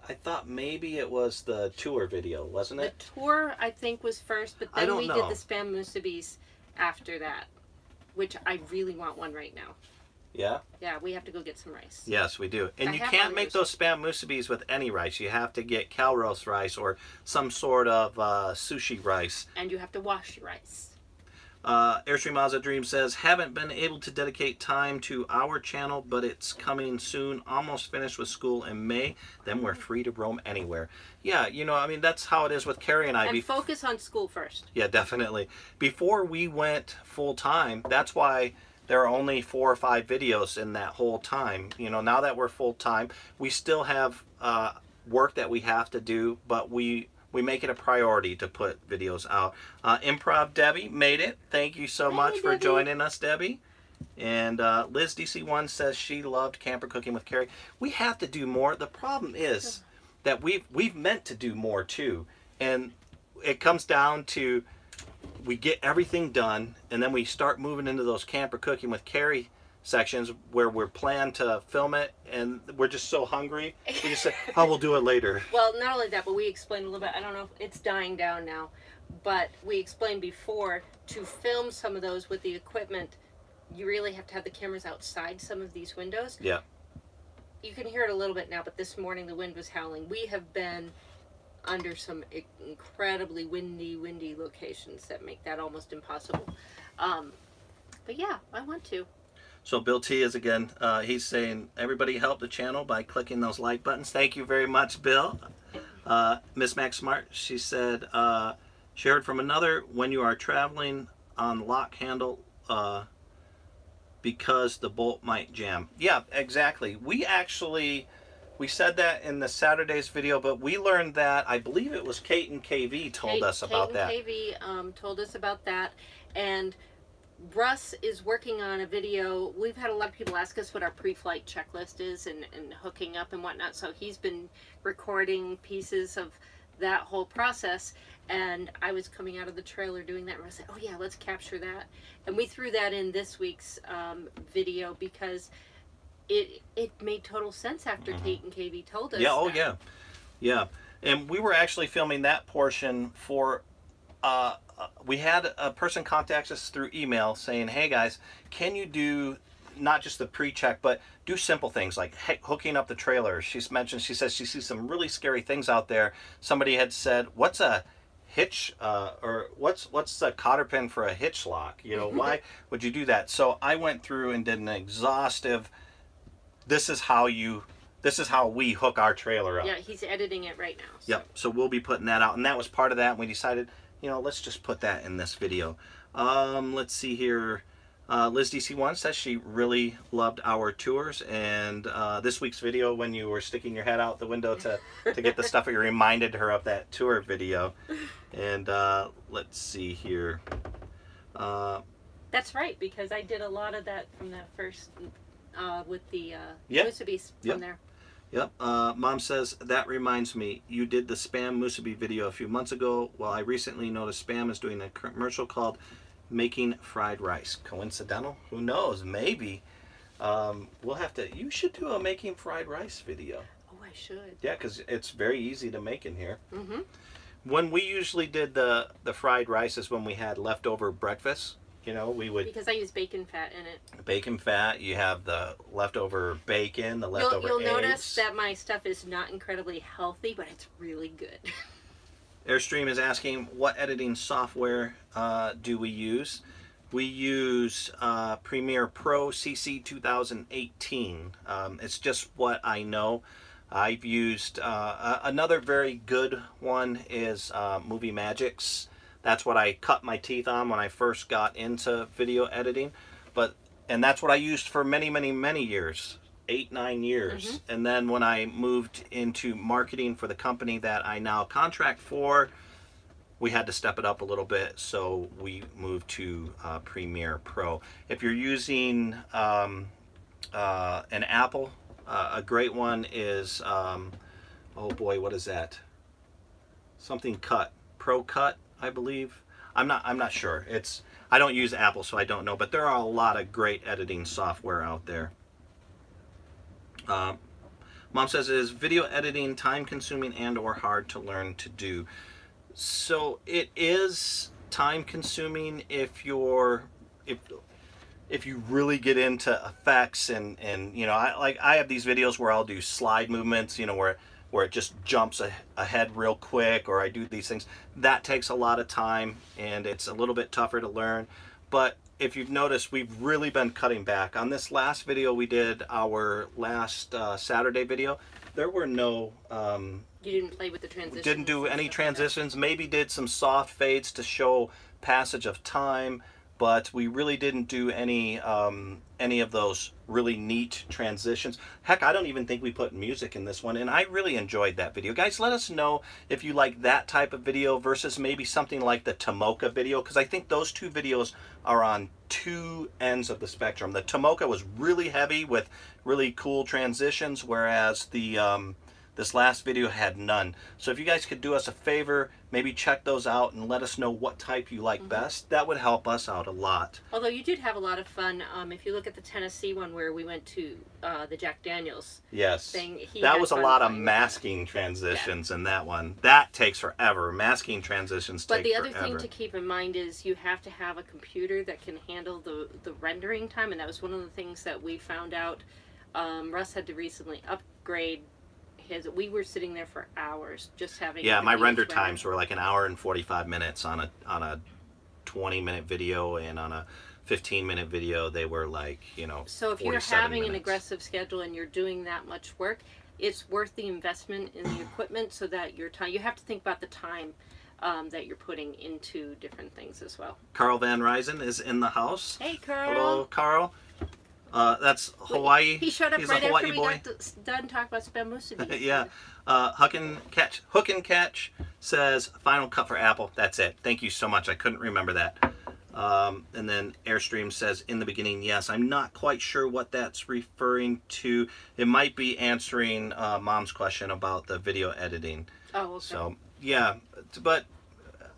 I thought maybe it was the tour video, wasn't it? The tour, I think, was first, but then we know. did the Spam Musubis after that, which I really want one right now. Yeah? Yeah, we have to go get some rice. Yes, we do. And I you have can't one make roast. those Spam Musubis with any rice. You have to get Calrose rice or some sort of sushi rice. And you have to wash your rice. Airstream Mazda Dream says, haven't been able to dedicate time to our channel, but it's coming soon. Almost finished with school in May. Then we're free to roam anywhere. Yeah, you know, I mean, that's how it is with Kerry and I. And focus on school first. Yeah, definitely. Before we went full time, that's why there are only 4 or 5 videos in that whole time. You know, now that we're full time, we still have work that we have to do, but we make it a priority to put videos out. Improv Debbie made it. Thank you so much for Debbie. joining us, Debbie. And Liz DC1 says she loved camper cooking with Kerry. We have to do more. The problem is that we've meant to do more too, and it comes down to we get everything done, and then we start moving into those camper cooking with Kerry sections where we're planned to film it, and we're just so hungry. We just say, oh, we'll do it later. Well, not only that, but we explained a little bit. I don't know if it's dying down now, but we explained before to film some of those with the equipment, you really have to have the cameras outside some of these windows. Yeah. You can hear it a little bit now, but this morning the wind was howling. We have been under some incredibly windy locations that make that almost impossible. But yeah, I want to. So Bill T is again, he's saying, everybody help the channel by clicking those like buttons. Thank you very much, Bill. Miss Max Smart, she said, she heard from another, when you are traveling on lock handle, because the bolt might jam. Yeah, exactly. We said that in the Saturday's video, but we learned that, I believe it was Kate and KV told us about that. Kate and KV told us about that, and Russ is working on a video. We've had a lot of people ask us what our pre-flight checklist is and hooking up and whatnot, so he's been recording pieces of that whole process, and I was coming out of the trailer doing that, and I said, oh yeah, let's capture that. And we threw that in this week's video because it made total sense after Kate and KV told us. Yeah, oh yeah. Yeah. And we were actually filming that portion for we had a person contact us through email saying, hey guys, can you do not just the pre-check, but do simple things like hooking up the trailer. She says she sees some really scary things out there. Somebody had said, what's a hitch or what's the cotter pin for a hitch lock? You know, why would you do that? So I went through and did an exhaustive, this is how we hook our trailer up. Yeah, he's editing it right now. So. Yep, so we'll be putting that out, and that was part of that, and we decided, you know, let's just put that in this video. Let's see here. Liz DC1 says she really loved our tours, and this week's video when you were sticking your head out the window to get the stuff, it reminded her of that tour video. And let's see here. That's right, because I did a lot of that from that first, with the Yeah. Musubis from there. Yep. Mom says, that reminds me, you did the Spam Musubi video a few months ago. Well, I recently noticed Spam is doing a commercial called Making Fried Rice. Coincidental? Who knows? Maybe. We'll have to, you should do a Making Fried Rice video. Oh, I should. Yeah, because it's very easy to make in here. Mm-hmm. When we usually did the fried rice is when we had leftover breakfast. You know, we would... Because I use bacon fat in it. Bacon fat, you have the leftover bacon, the leftover You'll eggs. notice that my stuff is not incredibly healthy, but it's really good. Airstream is asking, what editing software do we use? We use Premiere Pro CC 2018. It's just what I know. I've used another very good one is Movie Magics. That's what I cut my teeth on when I first got into video editing. And that's what I used for many years, 8-9 years. Mm-hmm. And then when I moved into marketing for the company that I now contract for, we had to step it up a little bit, so we moved to Premiere Pro. If you're using an Apple, a great one is, oh boy, what is that? Something Cut, Pro Cut, I believe. I'm not sure. I don't use Apple, so I don't know, but there are a lot of great editing software out there. Mom says, is video editing time consuming and or hard to learn to do? So it is time consuming if you really get into effects and you know, I have these videos where I'll do slide movements, you know, where it just jumps ahead real quick, or I do these things. That takes a lot of time and it's a little bit tougher to learn. But if you've noticed, we've really been cutting back. On this last video we did, our last Saturday video, there were no... you didn't play with the transitions? Didn't do any transitions. Maybe did some soft fades to show passage of time, but we really didn't do any of those really neat transitions. Heck, I don't even think we put music in this one, and I really enjoyed that video. Guys, let us know if you like that type of video versus maybe something like the Tomoka video, because I think those two videos are on two ends of the spectrum. The Tomoka was really heavy with really cool transitions, whereas the this last video had none. So if you guys could do us a favor, maybe check those out and let us know what type you like best. That would help us out a lot. Although you did have a lot of fun. If you look at the Tennessee one where we went to the Jack Daniels thing. That was a lot of masking transitions in that one. That takes forever. Masking transitions take forever. But the other thing to keep in mind is you have to have a computer that can handle the rendering time, and that was one of the things that we found out. Russ had to recently upgrade. We were sitting there for hours just having... Yeah, my render times were like 1 hour and 45 minutes on a 20-minute video, and on a 15-minute video they were like, you know, so if you're having an aggressive schedule and you're doing that much work, it's worth the investment in the equipment so that your time... You have to think about the time that you're putting into different things as well. Carl Van Ryzen is in the house. Hey, Carl. Hello, Carl. That's Hawaii. He showed up He's right a Hawaii after we boy. got done talking about Spammucidi. Yeah. Hook and Catch says, final cut for Apple. That's it. Thank you so much. I couldn't remember that. And then Airstream says, in the beginning, yes. I'm not quite sure what that's referring to. It might be answering Mom's question about the video editing. Oh, okay. So, yeah. But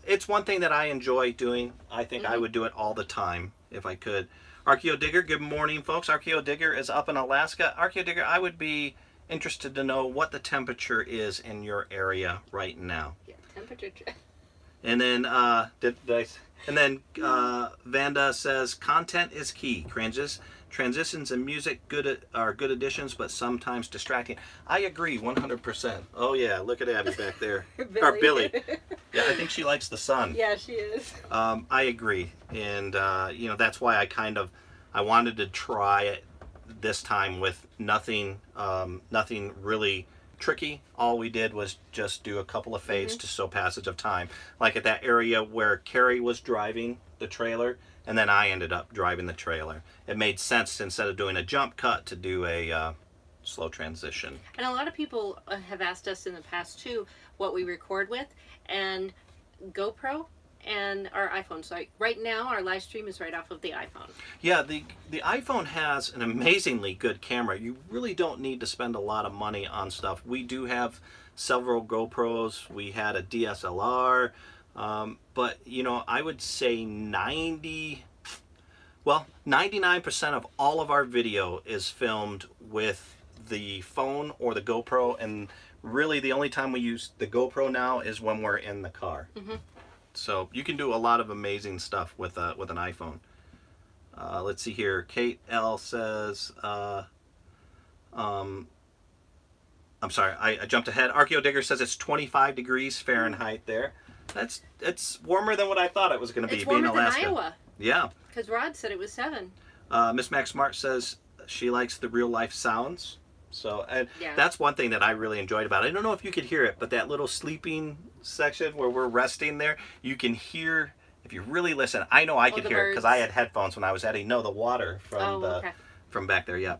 it's one thing that I enjoy doing. I think I would do it all the time if I could. Archeo Digger, good morning, folks. Archeo Digger is up in Alaska. Archeo Digger, I would be interested to know what the temperature is in your area right now. Yeah, temperature. And then Vanda says content is key. Transitions and music are good additions, but sometimes distracting. I agree 100%. Oh yeah, look at Abby back there. Billy. Or Billy. Yeah, I think she likes the sun. Yeah, she is. I agree, and you know, that's why I wanted to try it this time with nothing really tricky. All we did was just do a couple of fades to show passage of time, like at that area where Kerry was driving the trailer, and then I ended up driving the trailer. It made sense, instead of doing a jump cut, to do a slow transition. And a lot of people have asked us in the past too what we record with, and GoPro and our iPhone. So right now our live stream is right off of the iPhone. Yeah, the iPhone has an amazingly good camera. You really don't need to spend a lot of money on stuff. We do have several GoPros. We had a DSLR, but you know, I would say 99% of all of our video is filmed with the phone or the GoPro, and really the only time we use the GoPro now is when we're in the car. So you can do a lot of amazing stuff with an iPhone. Let's see here. Kate L says, I'm sorry, I jumped ahead. Archeo Digger says it's 25 degrees Fahrenheit there. It's warmer than what I thought it was going to be. It's warmer being Alaska. than Iowa. Yeah. Because Rod said it was 7. Miss Max Smart says she likes the real life sounds. So, and that's one thing that I really enjoyed about it. I don't know if you could hear it, but that little sleeping section where we're resting there, you can hear, if you really listen, I know I could hear it because I had headphones when I was adding the water from from back there. Yeah.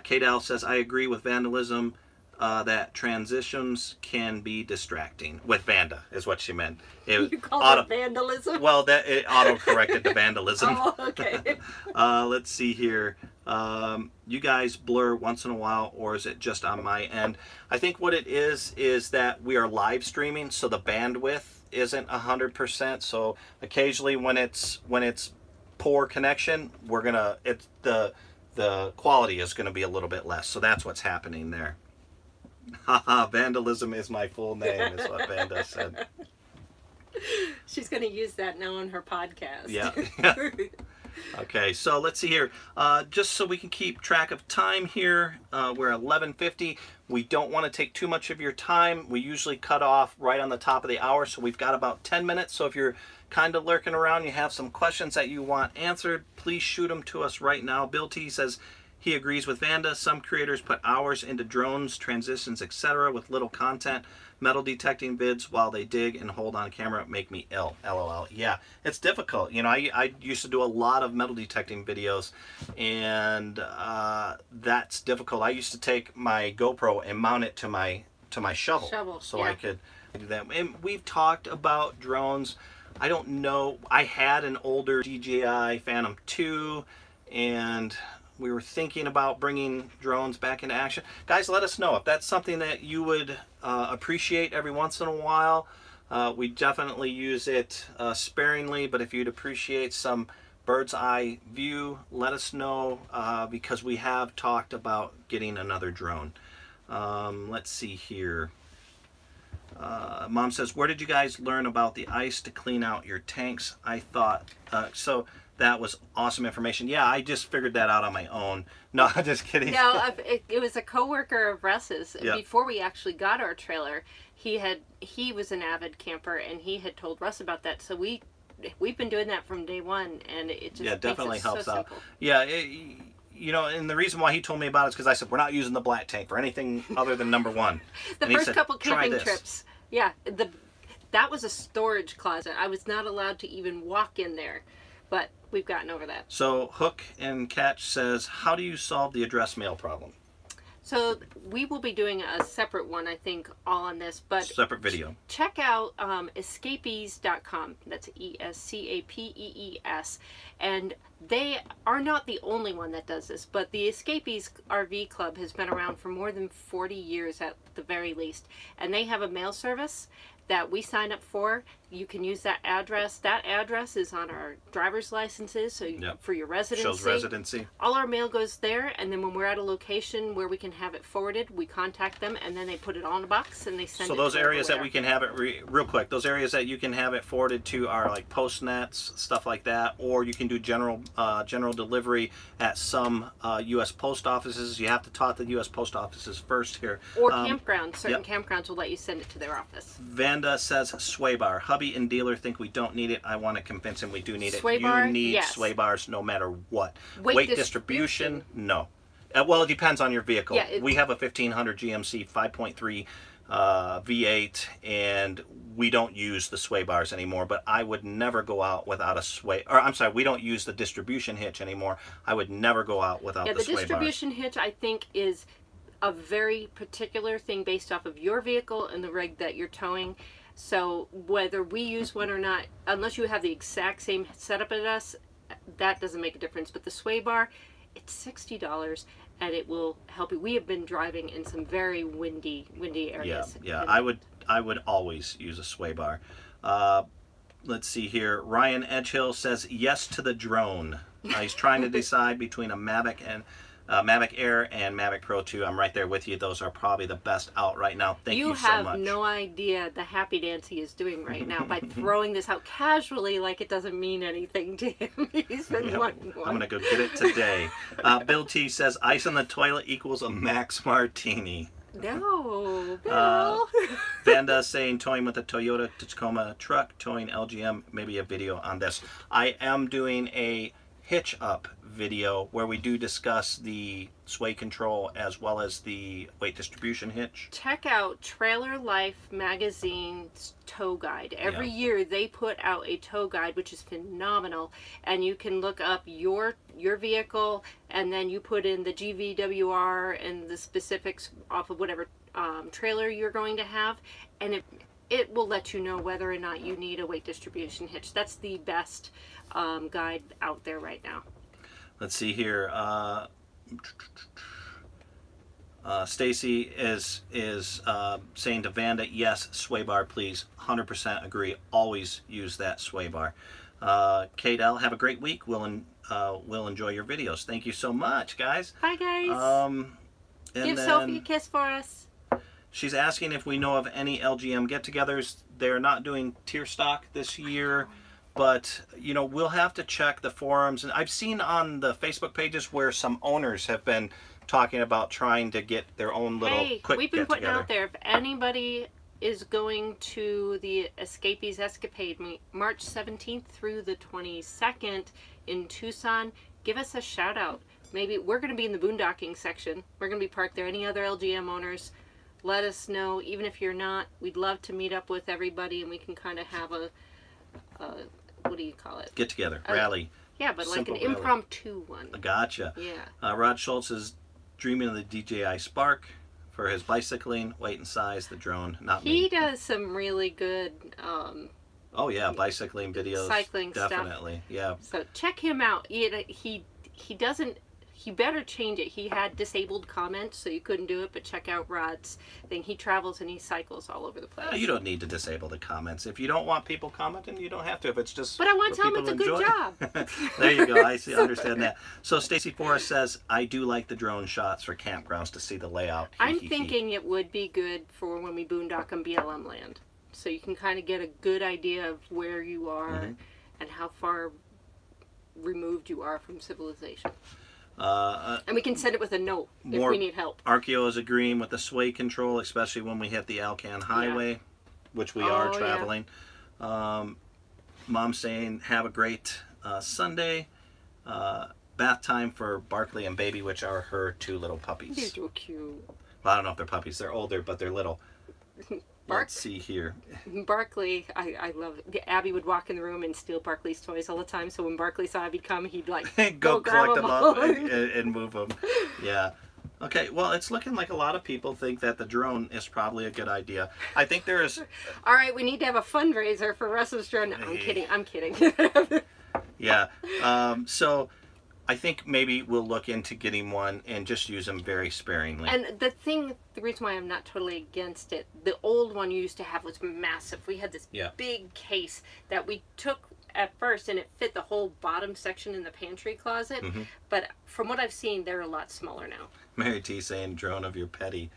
Kate L says, I agree with vandalism. that transitions can be distracting with Vanda, is what she meant. You called it vandalism? Well, that it auto-corrected to vandalism. Oh, okay. Let's see here. You guys blur once in a while, or is it just on my end? I think what it is that we are live streaming, so the bandwidth isn't 100%. So occasionally when it's poor connection, the quality is gonna be a little bit less. So that's what's happening there. Haha, vandalism is my full name, is what Vanda said. She's going to use that now on her podcast. Yeah. Okay, so let's see here. Just so we can keep track of time here, we're at 11:50. We don't want to take too much of your time. We usually cut off right on the top of the hour, so we've got about 10 minutes. So if you're kind of lurking around, you have some questions that you want answered, please shoot them to us right now. Bill T says he agrees with Vanda. Some creators put hours into drones, transitions, etc. with little content. Metal detecting vids while they dig and hold on camera make me ill. LOL. Yeah, it's difficult. You know, I used to do a lot of metal detecting videos, and that's difficult. I used to take my GoPro and mount it to my shovel so yeah. I could do that. And we've talked about drones. I don't know. I had an older DJI Phantom 2, and we were thinking about bringing drones back into action. Guys, let us know if that's something that you would appreciate every once in a while. We definitely use it sparingly, but if you'd appreciate some bird's eye view, let us know, because we have talked about getting another drone. Let's see here. Mom says, where did you guys learn about the ice to clean out your tanks? I thought, so that was awesome information. Yeah, I just figured that out on my own. No, just kidding. No, it was a coworker of Russ's. Yep. Before we actually got our trailer, he was an avid camper, and he had told Russ about that. So we've been doing that from day one, and it just definitely makes it helps so out. simple. Yeah, you know, and the reason why he told me about it is because I said we're not using the black tank for anything other than number one. The and first said, couple "Try camping this." trips, yeah, that was a storage closet. I was not allowed to even walk in there, but we've gotten over that. So Hook and Catch says, how do you solve the address mail problem? So we will be doing a separate one, I think, all on this, but separate video. Check out escapees.com. That's ESCAPEES, and they are not the only one that does this, but the Escapees RV Club has been around for more than 40 years at the very least, and they have a mail service that we sign up for. You can use that address. That address is on our driver's licenses, so for your residency. Shows residency. All our mail goes there, and then when we're at a location where we can have it forwarded, we contact them, and then they put it all in a box and they send it. So those areas that we can have it real quick, those areas that you can have it forwarded to are like postnets, stuff like that, or you can do general delivery at some U.S. post offices. You have to talk to the U.S. post offices first here. Or campgrounds. Certain campgrounds will let you send it to their office. Vanda says sway bar. Hubby and dealer think we don't need it. I want to convince him we do need Sway it. bar? You need Yes. sway bars no matter what. Weight distribution? No. Well, it depends on your vehicle. Yeah, we have a 1500 GMC 5.3 V8, and we don't use the sway bars anymore, but I would never go out without a sway, or I'm sorry, we don't use the distribution hitch anymore. I would never go out without the sway bars. The distribution hitch, I think, is a very particular thing based off of your vehicle and the rig that you're towing. So whether we use one or not, unless you have the exact same setup as us, that doesn't make a difference. But the sway bar, it's $60, and it will help you. We have been driving in some very windy areas. Yeah. I would always use a sway bar. Let's see here. Ryan Edgehill says yes to the drone. He's trying to decide between a Mavic Air and Mavic Pro 2. I'm right there with you. Those are probably the best out right now. Thank you so much. You have no idea the happy dance he is doing right now by throwing this out casually like it doesn't mean anything to him. He's been wanting one. I'm going to go get it today. Bill T says ice on the toilet equals a Max Martini. No, Bill. Vanda saying towing with a Toyota Tacoma truck, towing LGM, maybe a video on this. I am doing a hitch up video where we do discuss the sway control as well as the weight distribution hitch. Check out Trailer Life Magazine's tow guide. Every year they put out a tow guide, which is phenomenal, and you can look up your vehicle, and then you put in the GVWR and the specifics off of whatever trailer you're going to have, and it will let you know whether or not you need a weight distribution hitch. That's the best guide out there right now. Let's see here. Stacy is saying to Vanda, yes, sway bar, please. 100% agree. Always use that sway bar. Kate L, have a great week. We'll enjoy your videos. Thank you so much, guys. Bye, guys. Give Sophie a kiss for us. She's asking if we know of any LGM get-togethers. They're not doing tier stock this year. But, you know, we'll have to check the forums. And I've seen on the Facebook pages where some owners have been talking about trying to get their own little quick we've been putting get-together. out there, if anybody is going to the Escapees Escapade March 17th through the 22nd in Tucson, give us a shout out. Maybe we're going to be in the boondocking section. We're going to be parked there. Any other LGM owners, let us know. Even if you're not, we'd love to meet up with everybody and we can kind of have a what do you call it? Get together, rally. Yeah, but like an rally. Impromptu one. Gotcha. Yeah. Rod Schultz is dreaming of the DJI Spark for his bicycling. Weight and size, the drone, not me. He does some really good. Oh yeah, bicycling videos. Cycling definitely. Stuff. Yeah. So check him out. He doesn't. He better change it. He had disabled comments, so you couldn't do it, but check out Rod's thing. He travels and he cycles all over the place. You don't need to disable the comments. If you don't want people commenting, you don't have to. If it's just But I want to tell him it's a good job. There you go. I see, understand that. So Stacy Forrest says, I do like the drone shots for campgrounds to see the layout. I'm thinking it would be good for when we boondock on BLM land. So you can kind of get a good idea of where you are and how far removed you are from civilization. And we can send it with a note if we need help. Archeo is agreeing with the sway control, especially when we hit the Alcan Highway, which we are traveling. Yeah. Mom's saying, have a great Sunday. Bath time for Barkley and Baby, which are her two little puppies. They're so cute. Well, I don't know if they're puppies. They're older, but they're little. Let's see here. Barkley, I love it. Abby would walk in the room and steal Barkley's toys all the time. So when Barkley saw Abby come, he'd like go collect them up and move them. Yeah. Okay. Well, it's looking like a lot of people think that the drone is probably a good idea. I think there is. All right, we need to have a fundraiser for Russ's drone. No, I'm kidding. I'm kidding. Yeah. So I think maybe we'll look into getting one and just use them very sparingly. And the reason why I'm not totally against it, the old one you used to have was massive. We had this big case that we took at first and it fit the whole bottom section in the pantry closet. But from what I've seen, they're a lot smaller now. Mary T saying drone of your petty.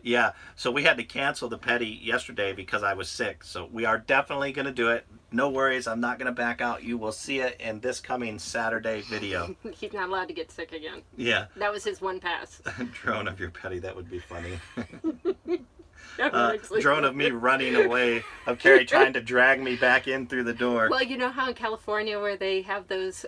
Yeah, so we had to cancel the petty yesterday because I was sick. So we are definitely going to do it. No worries, I'm not going to back out. You will see it in this coming Saturday video. He's not allowed to get sick again. Yeah. That was his one pass. Drone of your petty, that would be funny. That drone of me running away, of Kerry trying to drag me back in through the door. Well, you know how in California where they have those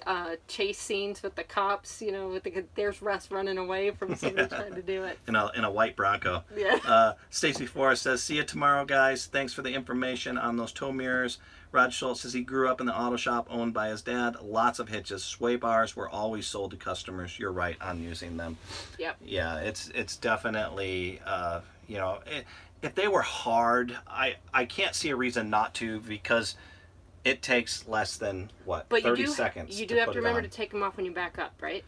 chase scenes with the cops, you know, there's Russ running away from somebody trying to do it. In a white Bronco. Yeah. Stacy Forrest says, see you tomorrow, guys. Thanks for the information on those tow mirrors. Rod Schultz says he grew up in the auto shop owned by his dad. Lots of hitches. Sway bars were always sold to customers. You're right on using them. Yep. Yeah, it's definitely, you know, if they were hard, I can't see a reason not to, because it takes less than, what, 30 seconds. You do have to remember to take them off when you back up, right?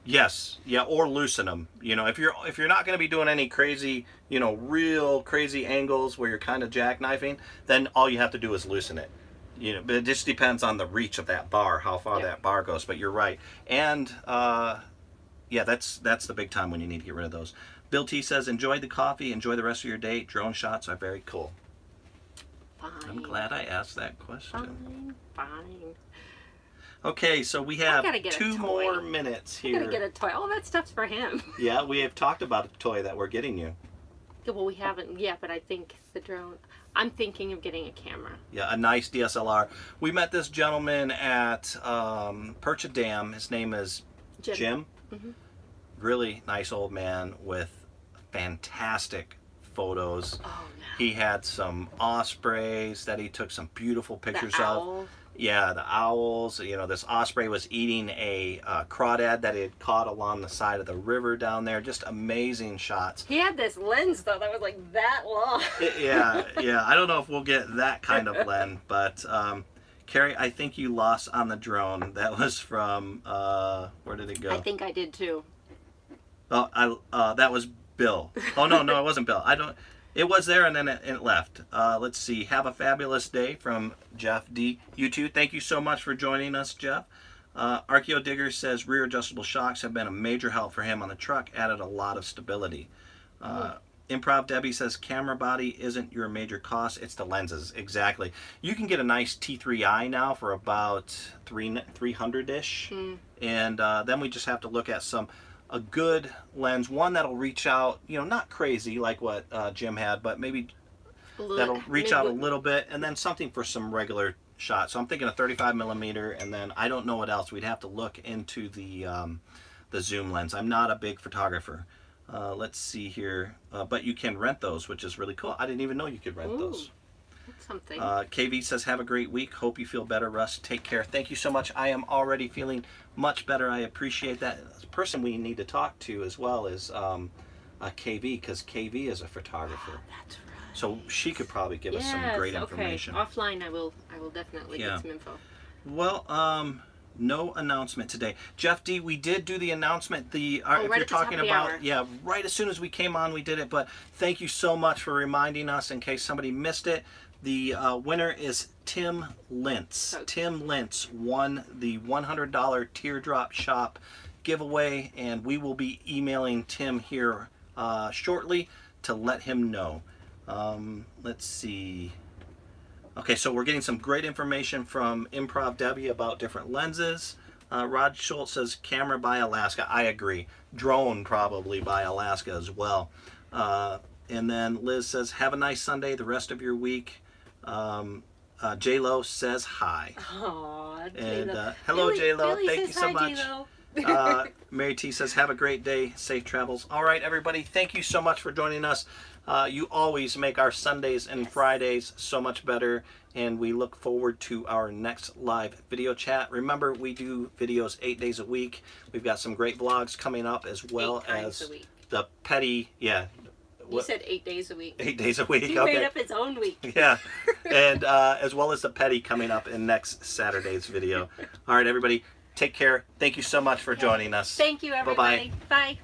Yes, yeah, or loosen them. You know, if you're not going to be doing any crazy, you know, real crazy angles where you're kind of jackknifing, then all you have to do is loosen it. You know, but it just depends on the reach of that bar, how far that bar goes. But you're right, and yeah, that's the big time when you need to get rid of those. Bill T says, enjoy the coffee, enjoy the rest of your day. Drone shots are very cool. Fine. I'm glad I asked that question. Fine. Okay, so we have 2 more minutes here. I gotta get a toy. All that stuff's for him. Yeah, we have talked about a toy that we're getting you. Yeah, well, we haven't yet, but I think the drone. I'm thinking of getting a camera. Yeah, a nice DSLR. We met this gentleman at Percha Dam. His name is Jim. Really nice old man with fantastic photos. Oh, no. He had some ospreys that he took some beautiful pictures of. Yeah, the owls. You know, this osprey was eating a crawdad that it had caught along the side of the river down there. Just amazing shots. He had this lens though that was like that long. Yeah, yeah. I don't know if we'll get that kind of lens, but Kerry, I think you lost on the drone. That was from where did it go? I think I did too. Oh, that was Bill. Oh no, no, it wasn't Bill. I don't. It was there and then it left. Let's see. Have a fabulous day from Jeff D. You too. Thank you so much for joining us, Jeff. Archeo Digger says rear adjustable shocks have been a major help for him on the truck. Added a lot of stability. Improv Debbie says camera body isn't your major cost. It's the lenses. Exactly. You can get a nice T3i now for about 300-ish. And then we just have to look at a good lens, one that'll reach out, you know, not crazy like what Jim had, but maybe that'll reach out a little bit, and then something for some regular shots. So I'm thinking a 35 millimeter, and then I don't know what else. We'd have to look into the zoom lens. I'm not a big photographer. Let's see here, but you can rent those, which is really cool. I didn't even know you could rent those. That's something. KV says, have a great week. Hope you feel better, Russ. Take care. Thank you so much. I am already feeling much better. I appreciate that. The person we need to talk to as well is KV, because KV is a photographer. That's right. So she could probably give us some great information. Okay. Offline, I will definitely get some info. Well, no announcement today. Jeff D, we did do the announcement. If right you're talking about, right as soon as we came on, we did it. But thank you so much for reminding us in case somebody missed it. The winner is Tim Lentz. Tim Lentz won the $100 Teardrop Shop giveaway, and we will be emailing Tim here shortly to let him know. Let's see. Okay, so we're getting some great information from Improv Debbie about different lenses. Rod Schultz says camera by Alaska. I agree. Drone probably by Alaska as well. And then Liz says, have a nice Sunday, the rest of your week. J-Lo says hi. Aww, and hello, J-Lo. Thank you so much. Mary T says, have a great day. Safe travels. All right, everybody. Thank you so much for joining us. You always make our Sundays and Fridays so much better, and we look forward to our next live video chat. Remember, we do videos 8 days a week. We've got some great vlogs coming up, as well as the petty, You said 8 days a week. 8 days a week. He made up his own week. Yeah, and as well as the petty coming up in next Saturday's video. All right, everybody, take care. Thank you so much for joining us. Thank you, everybody. Bye-bye. Bye.